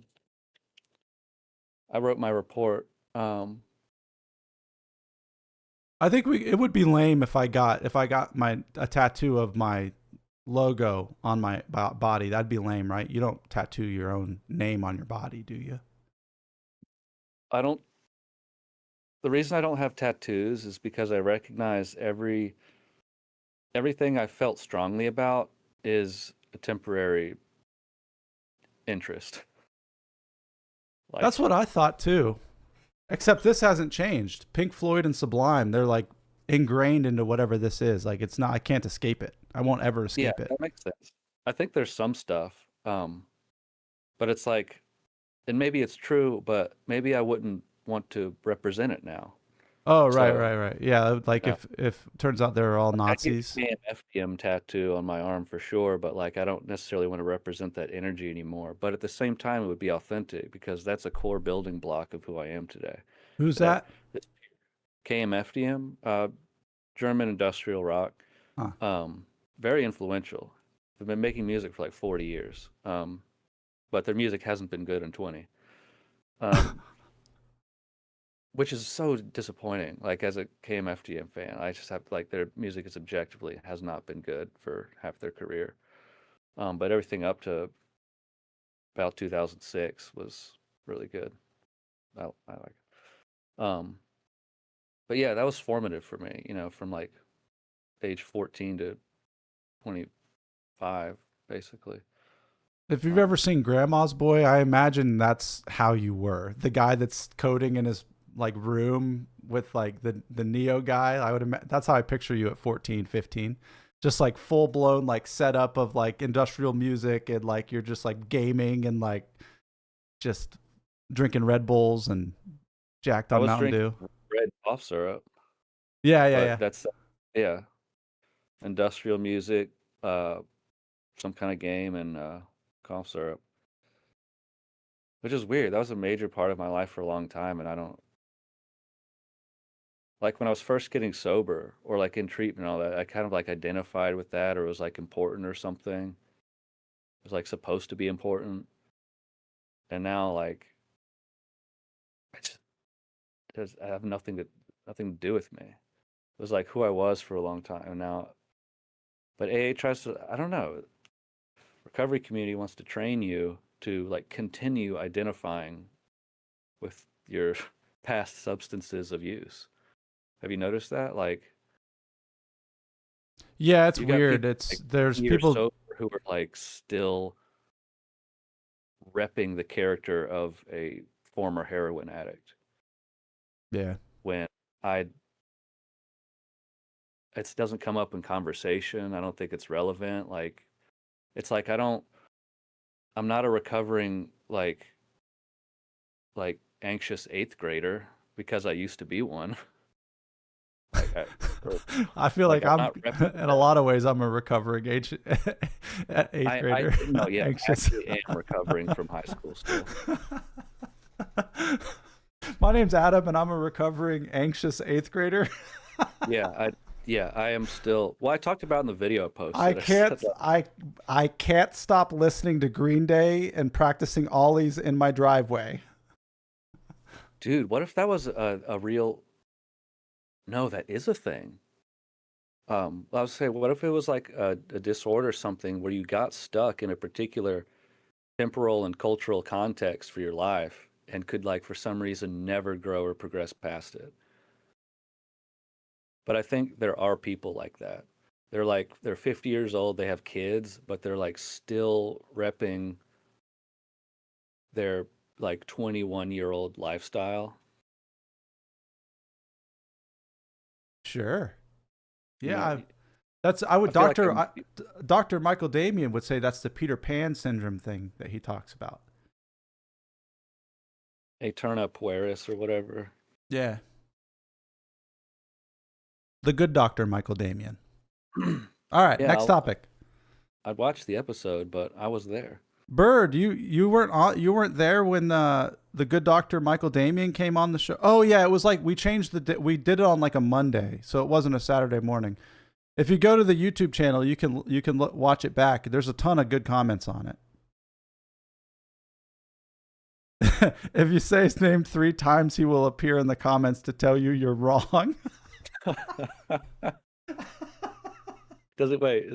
S3: wrote my report.
S1: I think it would be lame if I got a tattoo of my logo on my body. That'd be lame, right? You don't tattoo your own name on your body, do you?
S3: The reason I don't have tattoos is because I recognize everything I felt strongly about is a temporary interest.
S1: Like, that's what I thought too. Except this hasn't changed. Pink Floyd and Sublime, they're like ingrained into whatever this is. Like it's not, I can't escape it. I won't ever escape it.
S3: That makes sense. I think there's some stuff, but it's like, and maybe it's true, but maybe I wouldn't want to represent it now.
S1: Oh, right. Yeah, like if turns out they're all Nazis.
S3: I get an FDM tattoo on my arm for sure, but like I don't necessarily want to represent that energy anymore. But at the same time, it would be authentic because that's a core building block of who I am today.
S1: Who's that?
S3: KMFDM, German industrial rock.
S1: Huh.
S3: Very influential. They've been making music for like 40 years, but their music hasn't been good in 20. Which is so disappointing. Like as a KMFDM fan, I just have like their music is objectively has not been good for half their career. But everything up to about 2006 was really good. I like it. But yeah, that was formative for me. You know, from like age 14 to 25, basically.
S1: If you've ever seen Grandma's Boy, I imagine that's how you were. The guy that's coding in his like room with like the Neo guy. That's how I picture you at 14, 15. Just like full blown like setup of like industrial music and like you're just like gaming and like just drinking Red Bulls and jacked on Mountain Dew.
S3: Red cough syrup.
S1: Yeah.
S3: That's industrial music, some kind of game, and cough syrup. Which is weird. That was a major part of my life for a long time, and I don't like when I was first getting sober or like in treatment and all that, I kind of like identified with that or it was like important or something. It was like supposed to be important. And now like I have nothing to do with me. It was like who I was for a long time. And now, but AA tries to, I don't know, recovery community wants to train you to like continue identifying with your past substances of use. Have you noticed that? Like,
S1: Yeah, it's
S3: you got
S1: weird.
S3: people
S1: It's
S3: like
S1: there's
S3: years
S1: people.
S3: sober who are like still repping the character of a former heroin addict.
S1: Yeah,
S3: When I, it doesn't come up in conversation. I don't think it's relevant. Like, it's like I'm not a recovering like anxious eighth grader because I used to be one. Like or,
S1: I feel
S3: like
S1: like
S3: I'm
S1: I'm
S3: not repping
S1: in a
S3: that.
S1: lot of ways I'm a recovering eighth
S3: I
S1: grader,
S3: no, yeah, I
S1: anxious.
S3: actually am recovering from high school still.
S1: My name's Adam, and I'm a recovering anxious eighth grader.
S3: Yeah, I am still. Well, I talked about in the video I
S1: I
S3: posted. I
S1: can't
S3: said that,
S1: I can't stop listening to Green Day and practicing ollies in my driveway.
S3: dude, what if that was a real? No, that is a thing. I was saying, what if it was like a disorder or something where you got stuck in a particular temporal and cultural context for your life and could like for some reason never grow or progress past it? But I think there are people like that. They're 50 years old, they have kids, but they're like still repping their like 21-year-old lifestyle.
S1: Sure.
S3: You
S1: Yeah,
S3: know,
S1: that's I
S3: I
S1: would
S3: feel like
S1: Dr. Michael Damian would say that's the Peter Pan syndrome thing that he talks about.
S3: a turn up pueris or whatever.
S1: Yeah. The good Dr. Michael Damian. All right,
S3: Yeah,
S1: next topic.
S3: I'd watch the episode, but I was there.
S1: Bird, you weren't there when the good Dr. Michael Damian came on the show. Oh yeah, it was like we changed we did it on like a Monday, so it wasn't a Saturday morning. If you go to the YouTube channel, you can watch it back. There's a ton of good comments on it. If you say his name 3 times, he will appear in the comments to tell you you're wrong.
S3: Does it wait?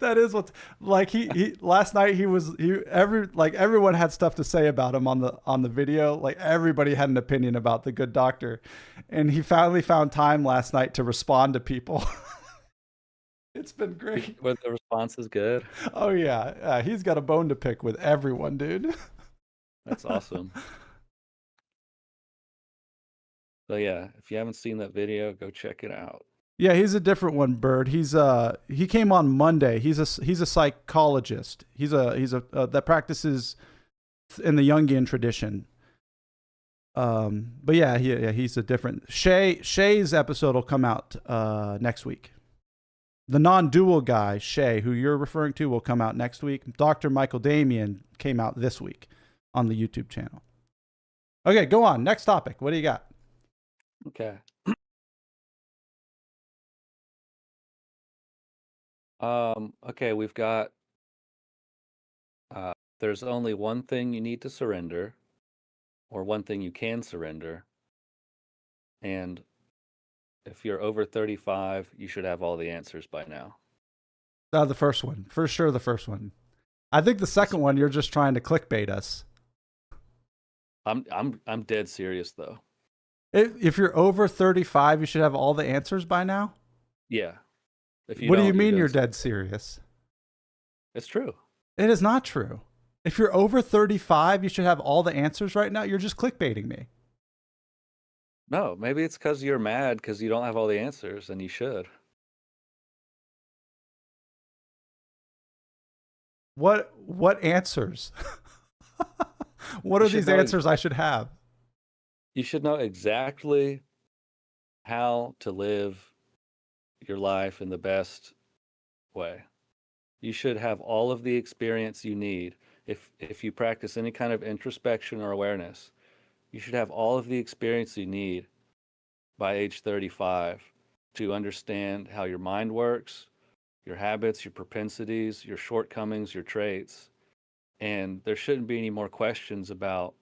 S1: That is what like he last night everyone had stuff to say about him on the video. Like everybody had an opinion about the good doctor, and he finally found time last night to respond to people. It's been great.
S3: When the response is good.
S1: Oh yeah, he's got a bone to pick with everyone, dude.
S3: That's awesome. So yeah, if you haven't seen that video, go check it out.
S1: Yeah, he's a different one, Bird. He came on Monday. He's a psychologist. He's a that practices in the Jungian tradition. But yeah, he's a different. Shay's episode will come out next week. The non-dual guy, Shay, who you're referring to, will come out next week. Dr. Michael Damian came out this week on the YouTube channel. Okay, go on. Next topic. What do you got?
S3: Okay. Okay, we've got there's only one thing you need to surrender, or one thing you can surrender. And if you're over 35, you should have all the answers by now.
S1: The first one. For sure the first one. I think the second one you're just trying to clickbait us.
S3: I'm dead serious though.
S1: If you're over 35, you should have all the answers by now?
S3: Yeah. If you
S1: What do
S3: don't,
S1: you mean you're
S3: doing
S1: dead serious?
S3: It's true.
S1: It is not true. If you're over 35, you should have all the answers right now. You're just clickbaiting me.
S3: No, maybe it's because you're mad because you don't have all the answers, and you should.
S1: What answers? What are these answers I should have?
S3: You should know exactly how to live your life in the best way. You should have all of the experience you need. If you practice any kind of introspection or awareness, you should have all of the experience you need by age 35 to understand how your mind works, your habits, your propensities, your shortcomings, your traits. And there shouldn't be any more questions about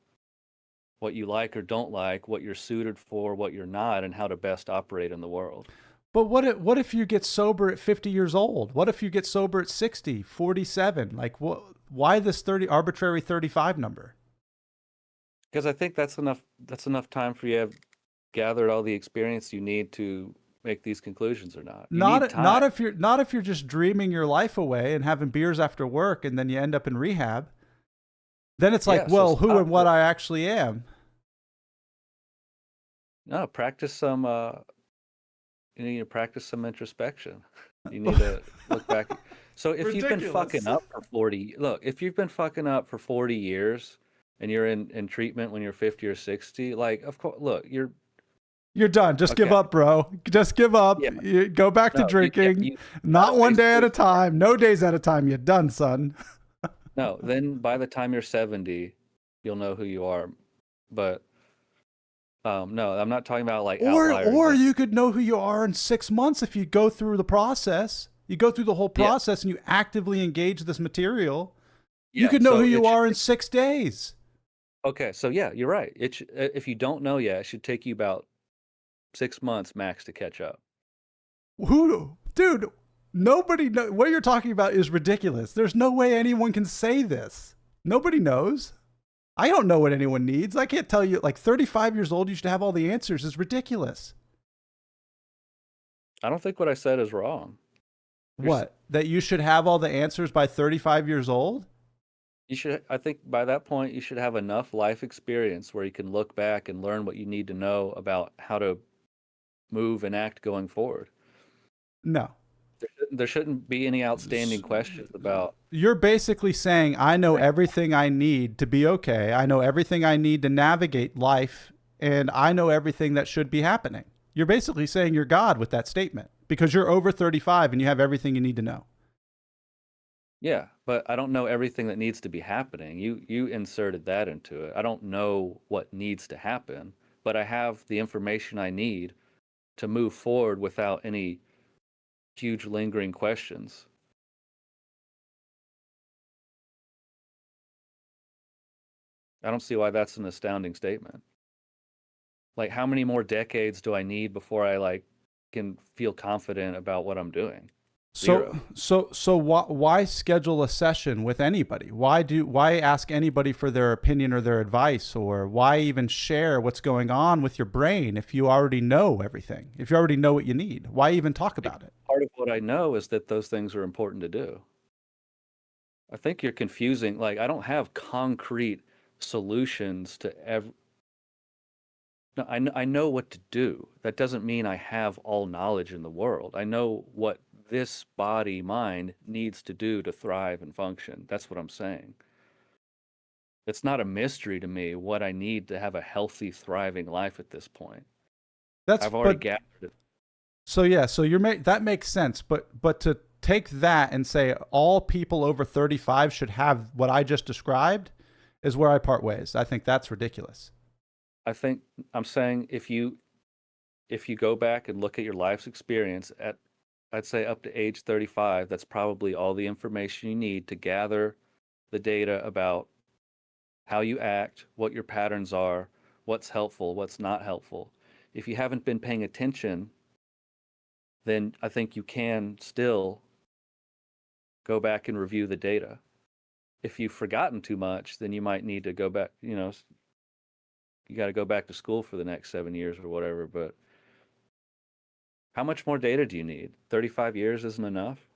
S3: what you like or don't like, what you're suited for, what you're not, and how to best operate in the world.
S1: But what if you get sober at 50 years old? What if you get sober at 60, 47? Like why this arbitrary 35 number?
S3: Because I think that's enough time for you gathered all the experience you need to make these conclusions or not. You need
S1: Not
S3: time.
S1: not if you're just dreaming your life away and having beers after work and then you end up in rehab. Then it's like,
S3: Yeah, so
S1: well, who
S3: stop
S1: and what
S3: it.
S1: I actually am.
S3: No, practice some. You need to practice some introspection. You need to look back. So if you've been fucking
S1: Ridiculous.
S3: up for 40, look, if you've been fucking up for 40 years and you're in treatment when you're 50 or 60, like, of course, look, you're
S1: You're done. Just give
S3: okay.
S1: up, bro. Just give up.
S3: Yeah,
S1: You go back to
S3: no,
S1: drinking.
S3: you gotta
S1: Not one day at
S3: basically,
S1: a time. No days at a time. You're done, son.
S3: no, then by the time you're 70, you'll know who you are. But no, I'm not talking about like outliers.
S1: Or you could know who you are in 6 months if you go through the process. You go through the whole
S3: Yeah,
S1: process and you actively engage this material. You
S3: yeah.
S1: could know
S3: So
S1: who you
S3: it should,
S1: are in 6 days.
S3: okay, so yeah, you're right. If you don't know yet, it should take you about 6 months max to catch up.
S1: Dude, nobody know what you're talking about is ridiculous. There's no way anyone can say this. Nobody knows. I don't know what anyone needs. I can't tell you, like 35 years old, you should have all the answers is ridiculous.
S3: I don't think what I said is wrong.
S1: What? That you should have all the answers by 35 years old?
S3: You should, I think by that point, you should have enough life experience where you can look back and learn what you need to know about how to move and act going forward.
S1: No.
S3: There shouldn't be any outstanding questions about.
S1: You're basically saying, I know everything I need to be okay. I know everything I need to navigate life, and I know everything that should be happening. You're basically saying you're God with that statement because you're over 35 and you have everything you need to know.
S3: Yeah, but I don't know everything that needs to be happening. You inserted that into it. I don't know what needs to happen, but I have the information I need to move forward without any huge lingering questions. I don't see why that's an astounding statement. Like, how many more decades do I need before I like can feel confident about what I'm doing? Zero.
S1: So why schedule a session with anybody? Why ask anybody for their opinion or their advice, or why even share what's going on with your brain if you already know everything? If you already know what you need, why even talk about it?
S3: Part of what I know is that those things are important to do. I think you're confusing. Like, I don't have concrete solutions to every. No, I know what to do. That doesn't mean I have all knowledge in the world. I know what this body mind needs to do to thrive and function. That's what I'm saying. It's not a mystery to me what I need to have a healthy, thriving life at this point. I've already gathered it.
S1: So yeah, so that makes sense, but to take that and say all people over 35 should have what I just described is where I part ways. I think that's ridiculous.
S3: I think I'm saying if you go back and look at your life's experience at, I'd say up to age 35, that's probably all the information you need to gather the data about how you act, what your patterns are, what's helpful, what's not helpful. If you haven't been paying attention, then I think you can still go back and review the data. If you've forgotten too much, then you might need to go back, you got to go back to school for the next 7 years or whatever. But how much more data do you need? 35 years isn't enough?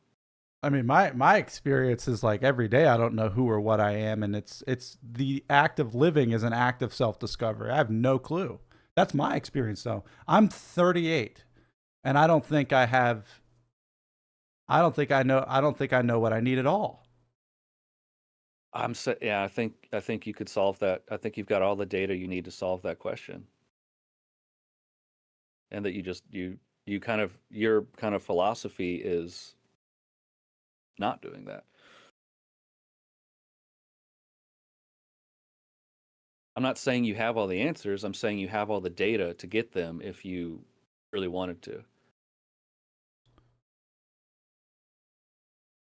S1: I mean, my experience is like every day I don't know who or what I am, and it's the act of living is an act of self-discovery. I have no clue. That's my experience though. I'm 38 and I don't think I know what I need at all.
S3: Yeah, I think you could solve that. I think you've got all the data you need to solve that question. And that your kind of philosophy is not doing that. I'm not saying you have all the answers. I'm saying you have all the data to get them if you really wanted to.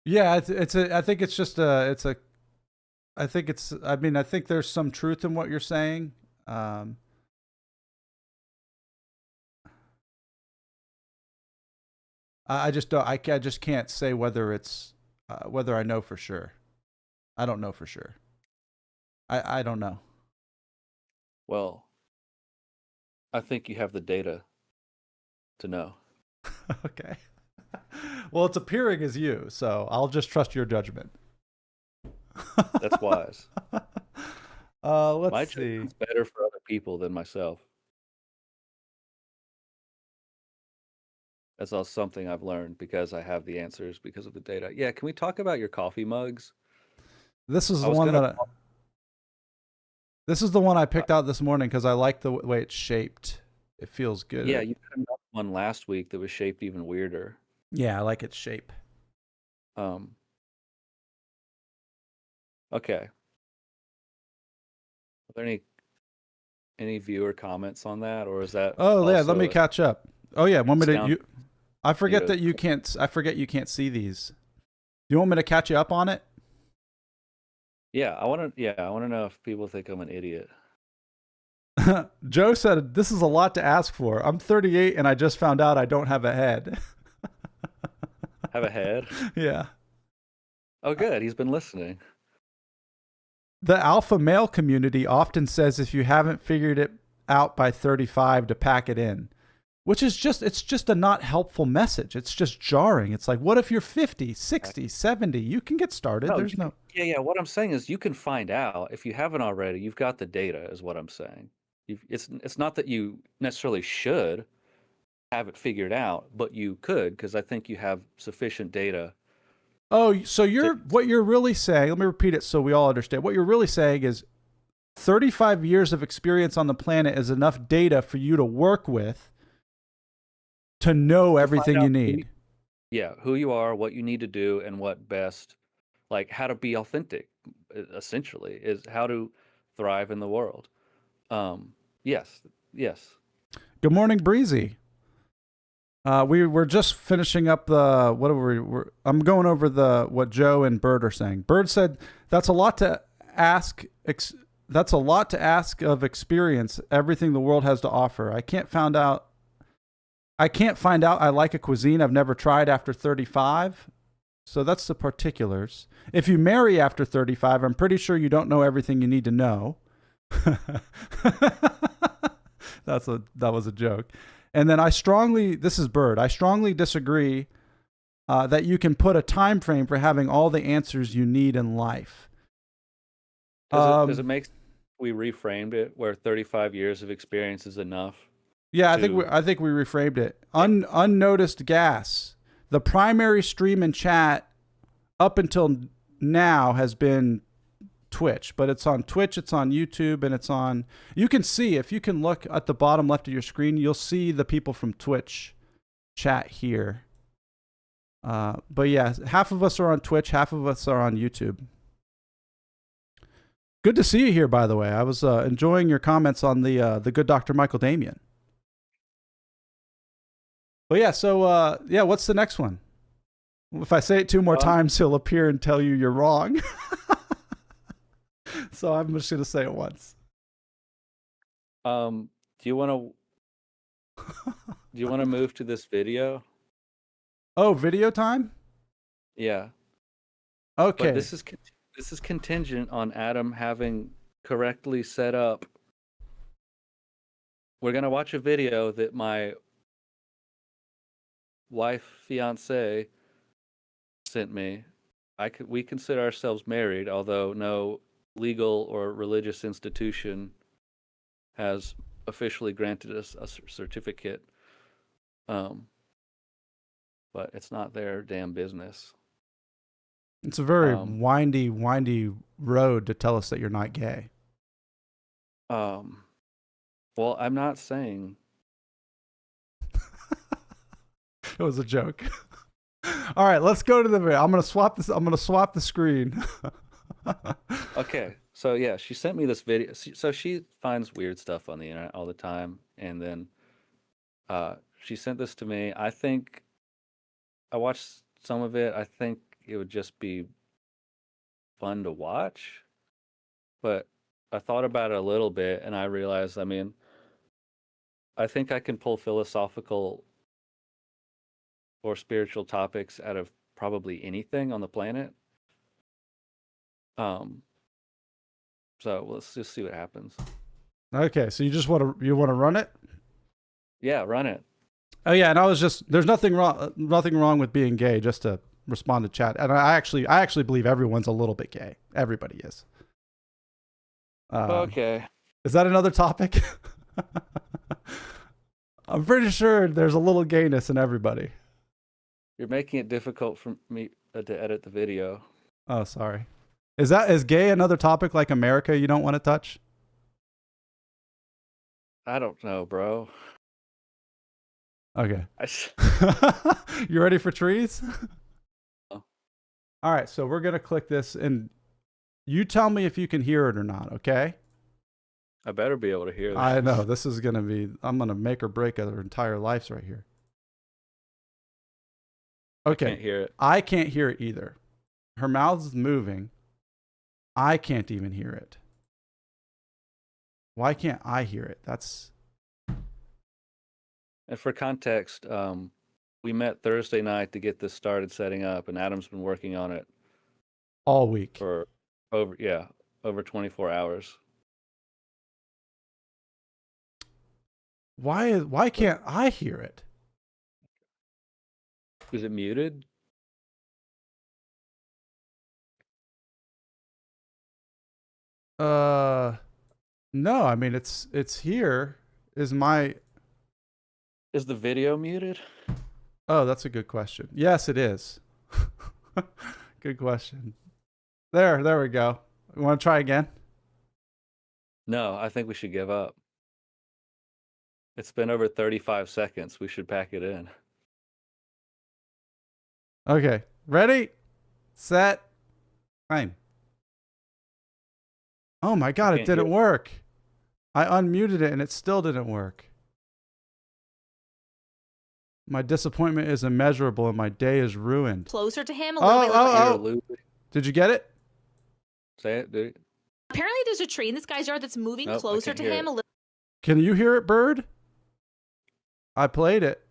S1: Yeah, I think it's just I think there's some truth in what you're saying. I just don't. I just can't say whether it's whether I know for sure. I don't know for sure. I don't know.
S3: Well, I think you have the data to know.
S1: Okay. Well, it's appearing as you, so I'll just trust your judgment.
S3: That's wise. My
S1: Let's see.
S3: judgment's better for other people than myself. That's also something I've learned because I have the answers because of the data. Yeah, can we talk about your coffee mugs?
S1: This is
S3: I
S1: the
S3: was
S1: one
S3: gonna.
S1: that this is the one I picked out this morning because I like the way it's shaped. It feels good.
S3: Yeah, you had another one last week that was shaped even weirder.
S1: Yeah, I like its shape.
S3: Okay. Are there any viewer comments on that, or is that?
S1: Oh yeah, let
S3: also
S1: me catch up. Oh yeah, want me to?
S3: sound-
S1: I forget
S3: to-
S1: that you can't. I forget you can't see these. You want me to catch you up on it?
S3: Yeah, I want to know if people think I'm an idiot.
S1: Joe said, "This is a lot to ask for. I'm 38 and I just found out I don't have a head."
S3: Have a head?
S1: Yeah.
S3: Oh, good. He's been listening.
S1: The alpha male community often says if you haven't figured it out by 35 to pack it in, which is it's just a not helpful message. It's just jarring. It's like, what if you're 50, 60, 70? You can get started. There's no.
S3: Yeah. What I'm saying is you can find out if you haven't already. You've got the data, is what I'm saying. It's not that you necessarily should have it figured out, but you could, because I think you have sufficient data.
S1: Oh, so what you're really saying, let me repeat it so we all understand. What you're really saying is 35 years of experience on the planet is enough data for you to work with to know everything you need.
S3: Yeah, who you are, what you need to do, and what best, like how to be authentic, essentially, is how to thrive in the world. Yes.
S1: Good morning, Breezy. We were just finishing up the I'm going over what Joe and Bird are saying. Bird said that's a lot to ask. That's a lot to ask of experience. Everything the world has to offer. I can't find out I like a cuisine I've never tried after 35. So that's the particulars. If you marry after 35, I'm pretty sure you don't know everything you need to know. That was a joke. And then this is Bird. I strongly disagree that you can put a time frame for having all the answers you need in life.
S3: Does it make we reframed it where 35 years of experience is enough?
S1: Yeah, I think we reframed it. Unnoticed gas. The primary stream and chat up until now has been Twitch, but it's on Twitch, it's on YouTube, and it's on. You can see, if you can look at the bottom left of your screen, you'll see the people from Twitch chat here. But yeah, half of us are on Twitch, half of us are on YouTube. Good to see you here, by the way. I was enjoying your comments on the good Dr. Michael Damian. But yeah, so what's the next one? If I say it 2 more times, he'll appear and tell you you're wrong. So I'm just gonna say it once.
S3: Do you want to move to this video?
S1: Oh, video time?
S3: Yeah.
S1: Okay.
S3: But this is contingent on Adam having correctly set up. We're gonna watch a video that my fiance sent me. We consider ourselves married, although no legal or religious institution has officially granted us a certificate. But it's not their damn business.
S1: It's a very windy road to tell us that you're not gay.
S3: Well, I'm not saying.
S1: It was a joke. All right, let's go to the video. I'm gonna swap the screen.
S3: Okay, so yeah, she sent me this video. So she finds weird stuff on the internet all the time, and then she sent this to me. I think I watched some of it. I think it would just be fun to watch, but I thought about it a little bit, and I realized, I mean, I think I can pull philosophical or spiritual topics out of probably anything on the planet. So let's just see what happens.
S1: Okay, so you want to run it?
S3: Yeah, run it.
S1: Oh yeah, and I was just there's nothing wrong with being gay. Just to respond to chat, and I actually believe everyone's a little bit gay. Everybody is.
S3: Okay.
S1: Is that another topic? I'm pretty sure there's a little gayness in everybody.
S3: You're making it difficult for me to edit the video.
S1: Oh, sorry. Is gay another topic like America you don't want to touch?
S3: I don't know, bro.
S1: Okay. You ready for trees?
S3: Oh.
S1: All right, so we're going to click this and you tell me if you can hear it or not, okay?
S3: I better be able to hear this.
S1: I know. This is going to be, I'm going to make or break our entire lives right here. Okay.
S3: I can't hear it.
S1: I can't hear it either. Her mouth is moving. I can't even hear it. Why can't I hear it? That's...
S3: And for context, we met Thursday night to get this started setting up, and Adam's been working on it
S1: all week.
S3: For over 24 hours.
S1: Why can't I hear it?
S3: Is it muted?
S1: No, I mean it's here. Is the
S3: video muted?
S1: Oh, that's a good question. Yes, it is. Good question. There we go. You want to try again?
S3: No, I think we should give up. It's been over 35 seconds. We should pack it in.
S1: Okay. Ready? Set. Fine. Oh my God, it didn't work. I unmuted it and it still didn't work. My disappointment is immeasurable and my day is ruined.
S4: Closer to him a little bit.
S1: Did you get it?
S3: Say it, dude.
S4: Apparently there's a tree in this guy's yard that's moving closer to him a little.
S1: Can you hear it, Bird? I played it.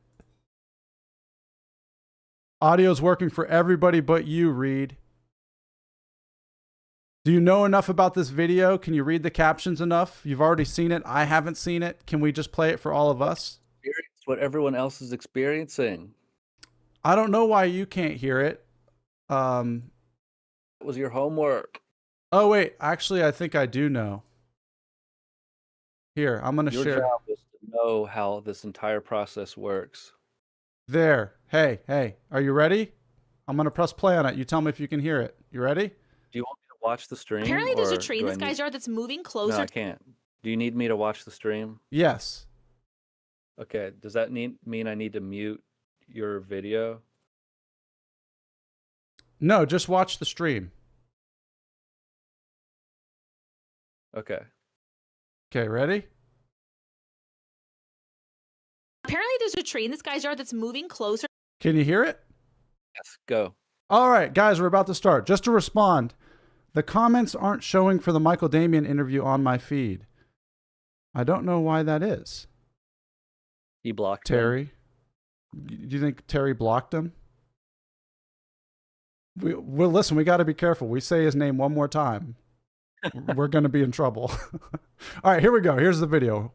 S1: Audio's working for everybody but you, Reed. Do you know enough about this video? Can you read the captions enough? You've already seen it. I haven't seen it. Can we just play it for all of us?
S3: It's what everyone else is experiencing.
S1: I don't know why you can't hear it.
S3: It was your homework.
S1: Oh, wait. Actually, I think I do know. Here, I'm going to share.
S3: Your job is to know how this entire process works.
S1: There. Hey. Are you ready? I'm going to press play on it. You tell me if you can hear it. You ready?
S3: Do you want me to watch the stream?
S4: Apparently there's a tree in this guy's yard that's moving closer.
S3: No, I can't. Do you need me to watch the stream?
S1: Yes.
S3: Okay. Does that mean I need to mute your video?
S1: No, just watch the stream.
S3: Okay.
S1: Okay, ready?
S4: Apparently there's a tree in this guy's yard that's moving closer.
S1: Can you hear it?
S3: Yes, go.
S1: All right, guys, we're about to start. Just to respond, the comments aren't showing for the Michael Damian interview on my feed. I don't know why that is.
S3: He blocked
S1: Terry. Do you think Terry blocked him? Well, listen, we got to be careful. We say his name one more time, we're going to be in trouble. All right, here we go. Here's the video.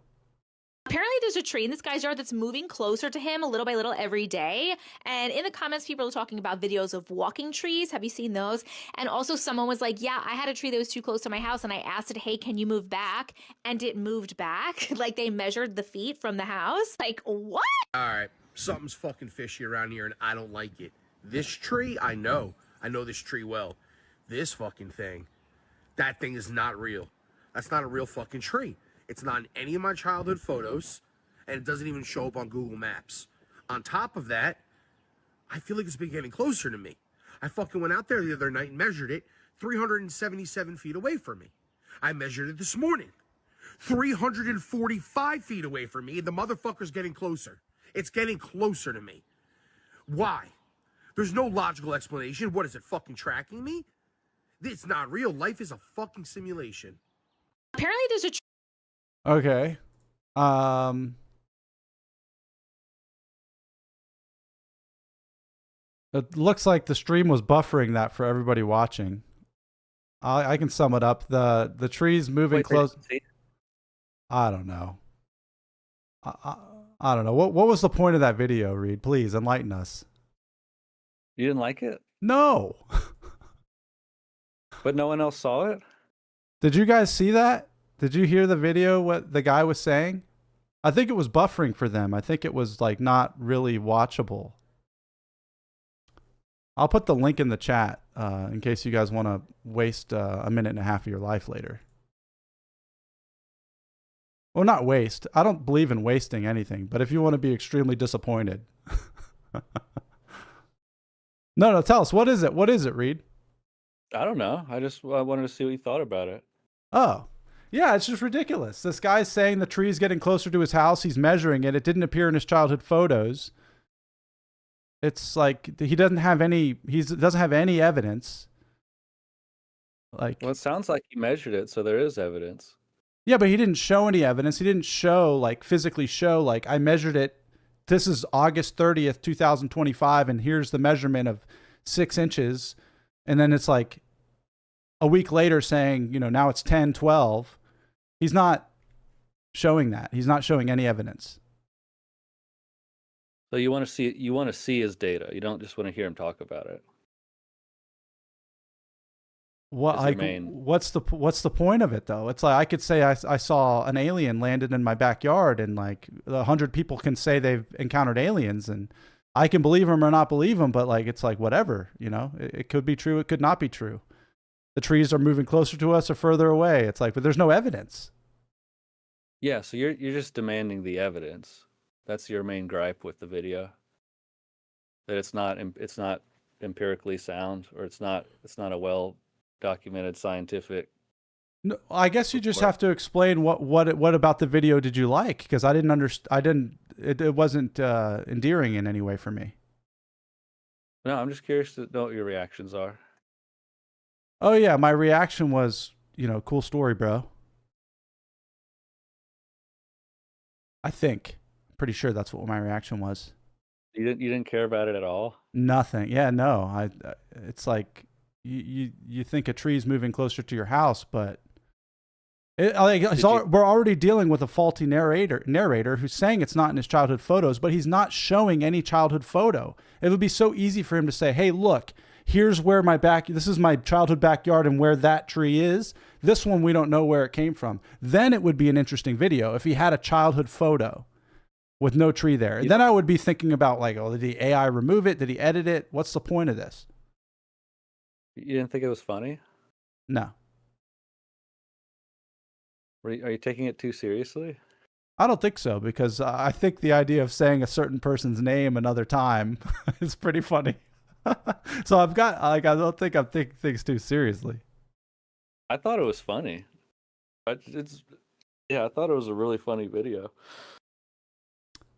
S4: Apparently there's a tree in this guy's yard that's moving closer to him a little by little every day. And in the comments, people are talking about videos of walking trees. Have you seen those? And also someone was like, yeah, I had a tree that was too close to my house and I asked it, hey, can you move back? And it moved back. Like they measured the feet from the house. Like, what?
S5: All right, something's fucking fishy around here and I don't like it. This tree, I know this tree well. This fucking thing, that thing is not real. That's not a real fucking tree. It's not in any of my childhood photos, and it doesn't even show up on Google Maps. On top of that, I feel like it's been getting closer to me. I fucking went out there the other night and measured it 377 feet away from me. I measured it this morning, 345 feet away from me, and the motherfucker's getting closer. It's getting closer to me. Why? There's no logical explanation. What is it, fucking tracking me? It's not real. Life is a fucking simulation.
S4: Apparently there's a
S1: Okay. It looks like the stream was buffering that for everybody watching. I can sum it up. The tree's moving close. I don't know. I don't know. What was the point of that video, Reed? Please enlighten us.
S3: You didn't like it?
S1: No.
S3: But no one else saw it?
S1: Did you guys see that? Did you hear the video, what the guy was saying? I think it was buffering for them. I think it was like not really watchable. I'll put the link in the chat in case you guys want to waste a minute and a half of your life later. Well, not waste. I don't believe in wasting anything, but if you want to be extremely disappointed. No, tell us. What is it? What is it, Reed?
S3: I don't know. I wanted to see what you thought about it.
S1: Oh, yeah, it's just ridiculous. This guy's saying the tree's getting closer to his house. He's measuring it. It didn't appear in his childhood photos. It's like he doesn't have any evidence. Like,
S3: Well, it sounds like he measured it, so there is evidence.
S1: yeah, but he didn't show any evidence. He didn't show, like, physically show, like, I measured it. This is August 30th, 2025, and here's the measurement of 6 inches. And then it's like a week later saying, you know, now it's 10, 12. He's not showing that. He's not showing any evidence.
S3: So you want to see his data. You don't just want to hear him talk about it.
S1: What, like, what's the point of it though? It's like I could say I saw an alien landed in my backyard, and like 100 people can say they've encountered aliens, and I can believe them or not believe them, but like it's like whatever, you know. It could be true, it could not be true. The trees are moving closer to us or further away. It's like, but there's no evidence.
S3: Yeah, so you're just demanding the evidence. That's your main gripe with the video. That it's not empirically sound, or it's not a well documented scientific.
S1: No, I guess you just have to explain what about the video did you like, because I didn't understand. It wasn't endearing in any way for me.
S3: No, I'm just curious to know what your reactions are.
S1: Oh yeah, my reaction was, you know, cool story, bro. I think, pretty sure that's what my reaction was.
S3: You didn't care about it at all?
S1: Nothing. Yeah, no. It's like you think a tree's moving closer to your house, but we're already dealing with a faulty narrator who's saying it's not in his childhood photos, but he's not showing any childhood photo. It would be so easy for him to say, "Hey, look, here's where this is my childhood backyard and where that tree is. This one, we don't know where it came from." Then it would be an interesting video if he had a childhood photo with no tree there. Then I would be thinking about like, oh, did the AI remove it? Did he edit it? What's the point of this?
S3: You didn't think it was funny?
S1: No.
S3: Are you taking it too seriously?
S1: I don't think so, because I think the idea of saying a certain person's name another time is pretty funny. So I don't think I'm taking things too seriously.
S3: I thought it was funny. I thought it was a really funny video.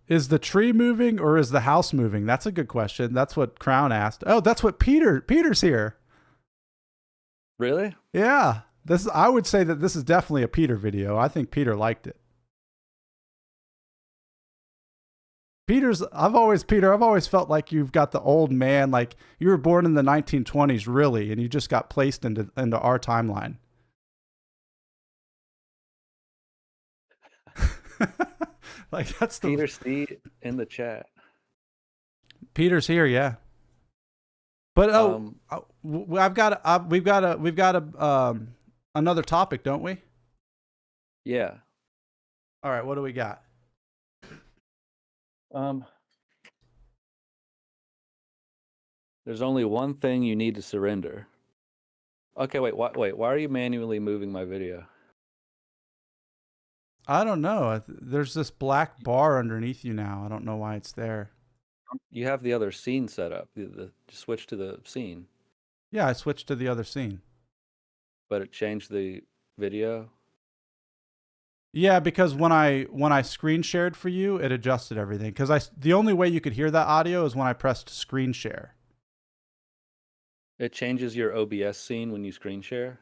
S1: Is the tree moving or is the house moving? That's a good question. That's what Crown asked. Oh, that's what Peter's here.
S3: Really?
S1: Yeah. I would say that this is definitely a Peter video. I think Peter liked it. I've always felt like you've got the old man, like you were born in the 1920s, really, and you just got placed into our timeline. Like that's the
S3: Peter C in the chat.
S1: Peter's here, yeah. But we've got another topic, don't we?
S3: Yeah.
S1: All right, what do we got?
S3: There's only one thing you need to surrender. Okay, wait. Why are you manually moving my video?
S1: I don't know. There's this black bar underneath you now. I don't know why it's there.
S3: You have the other scene set up. Just switch to the scene.
S1: Yeah, I switched to the other scene.
S3: But it changed the video?
S1: Yeah, because when I screen shared for you, it adjusted everything. Because the only way you could hear that audio is when I pressed screen share.
S3: It changes your OBS scene when you screen share?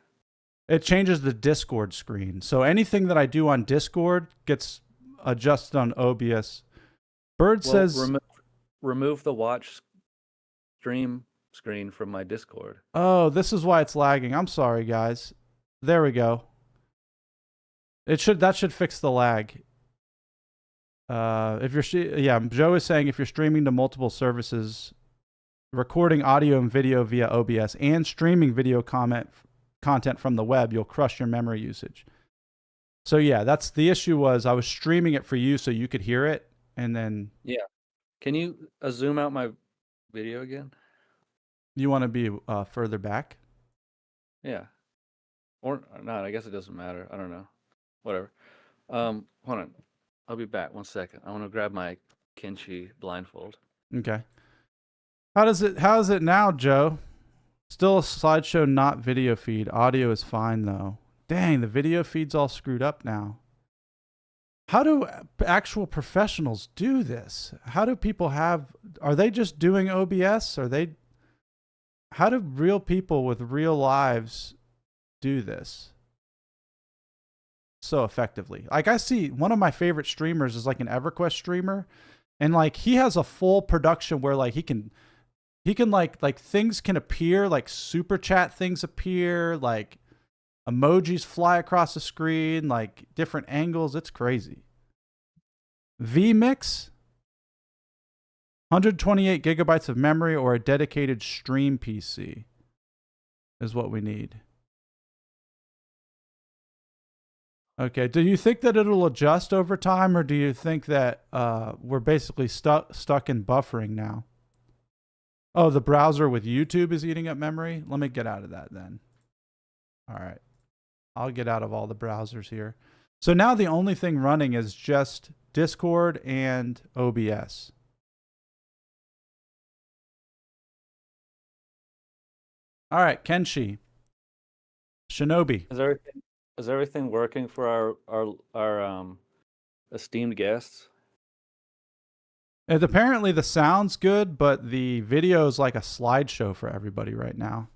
S1: It changes the Discord screen. So anything that I do on Discord gets adjusted on OBS. Bird says...
S3: Remove the watch stream screen from my Discord.
S1: Oh, this is why it's lagging. I'm sorry, guys. There we go. That should fix the lag. If you're, yeah, Joe is saying if you're streaming to multiple services, recording audio and video via OBS, and streaming video content from the web, you'll crush your memory usage. So yeah, that's the issue. Was I was streaming it for you so you could hear it, and then
S3: Can you zoom out my video again?
S1: you want to be further back.
S3: Yeah. Or not, I guess it doesn't matter. I don't know. Whatever. Hold on. I'll be back 1 second. I want to grab my Kenshi blindfold.
S1: Okay. How is it now, Joe? Still a slideshow, not video feed. Audio is fine though. Dang, the video feed's all screwed up now. How do actual professionals do this? How do people are they just doing OBS? How do real people with real lives do this so effectively? Like, I see one of my favorite streamers is like an EverQuest streamer, and like he has a full production where like he can like things can appear, like super chat things appear, like emojis fly across the screen, like different angles. It's crazy. vMix, 128 gigabytes of memory or a dedicated stream PC is what we need. Okay, do you think that it'll adjust over time, or do you think that we're basically stuck in buffering now? Oh, the browser with YouTube is eating up memory? Let me get out of that then. All right. I'll get out of all the browsers here. So now the only thing running is just Discord and OBS. All right, Kenshi. Shinobi.
S3: Is everything working for our esteemed guests?
S1: And apparently the sound's good, but the video is like a slideshow for everybody right now.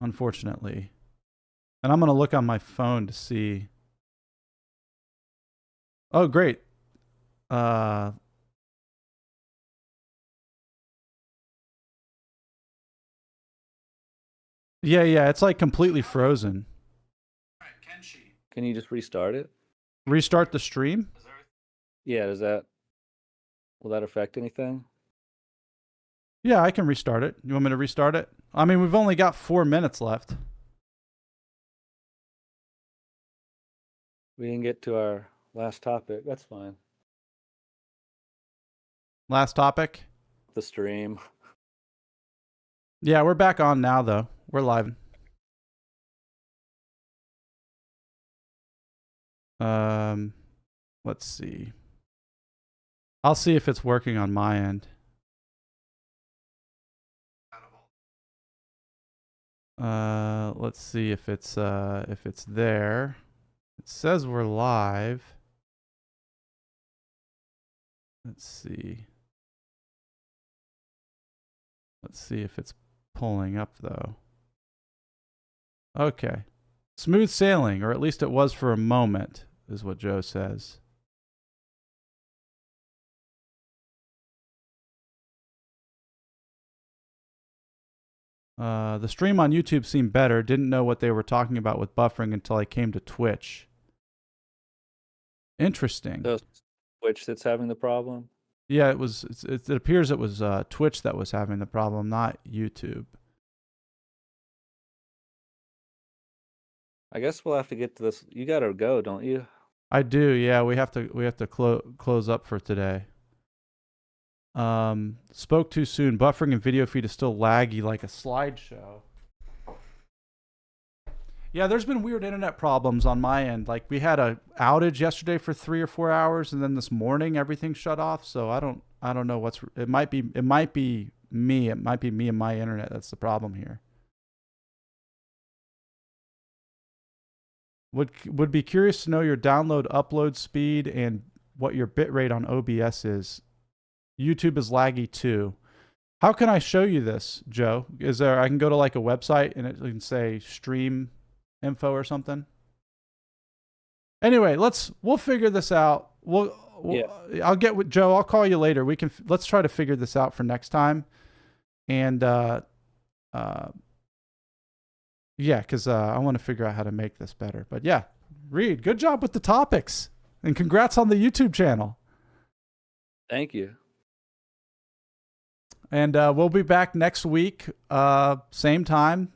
S1: Unfortunately. And I'm going to look on my phone to see. Oh, great. Yeah, it's like completely frozen.
S3: Can you just restart it?
S1: Restart the stream?
S3: Yeah, will that affect anything?
S1: Yeah, I can restart it. You want me to restart it? I mean, we've only got 4 minutes left.
S3: We didn't get to our last topic. That's fine.
S1: Last topic?
S3: The stream.
S1: Yeah, we're back on now, though. We're live. Let's see. I'll see if it's working on my end. Let's see if it's there. It says we're live. Let's see. Let's see if it's pulling up though. Okay. Smooth sailing, or at least it was for a moment, is what Joe says. The stream on YouTube seemed better. Didn't know what they were talking about with buffering until I came to Twitch. Interesting.
S3: So Twitch that's having the problem?
S1: Yeah, it appears it was Twitch that was having the problem, not YouTube.
S3: I guess we'll have to get to this. You gotta go, don't you?
S1: I do. Yeah, we have to close up for today. Spoke too soon. Buffering and video feed is still laggy like a slideshow. Yeah, there's been weird internet problems on my end. Like we had a outage yesterday for 3 or 4 hours, and then this morning everything shut off. So I don't know what's. It might be me. It might be me and my internet. That's the problem here. Would be curious to know your download upload speed and what your bitrate on OBS is. YouTube is laggy too. How can I show you this, Joe? I can go to like a website and it can say stream info or something? Anyway, we'll figure this out. I'll get with Joe. I'll call you later. Let's try to figure this out for next time. And yeah, because I want to figure out how to make this better. But yeah, Reed, good job with the topics. And congrats on the YouTube channel.
S3: Thank you.
S1: And we'll be back next week, same time,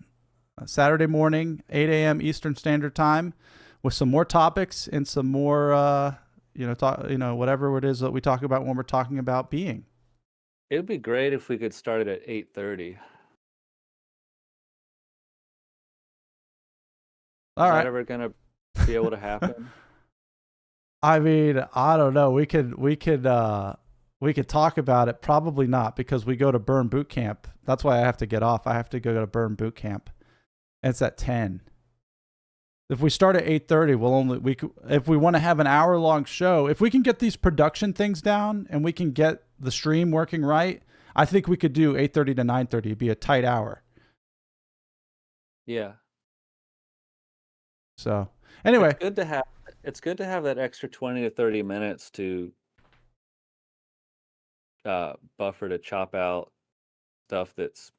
S1: Saturday morning, 8 a.m. Eastern Standard Time, with some more topics and some more, whatever it is that we talk about when we're talking about being.
S3: It would be great if we could start it at 8:30.
S1: All
S3: Is
S1: right.
S3: that ever gonna be able to happen?
S1: I mean, I don't know. We could talk about it. Probably not, because we go to Burn Boot Camp. That's why I have to get off. I have to go to Burn Boot Camp. It's at 10. If we start at 8:30, if we want to have an hour-long show, if we can get these production things down and we can get the stream working right, I think we could do 8:30 to 9:30. It'd be a tight hour.
S3: Yeah.
S1: So anyway,
S3: it's good to have that extra 20 to 30 minutes to buffer to chop out stuff that's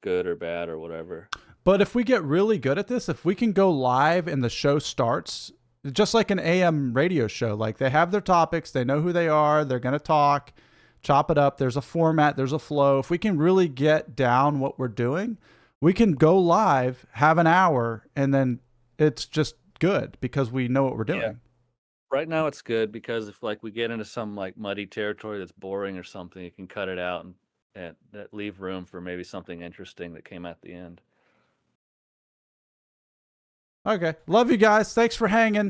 S3: good or bad or whatever.
S1: but if we get really good at this, if we can go live and the show starts, just like an AM radio show, like they have their topics, they know who they are, they're going to talk, chop it up. There's a format, there's a flow. If we can really get down what we're doing, we can go live, have an hour, and then it's just good because we know what we're doing.
S3: Yeah. Right now it's good because if like we get into some like muddy territory that's boring or something, you can cut it out and leave room for maybe something interesting that came at the end.
S1: Okay. Love you guys. Thanks for hanging.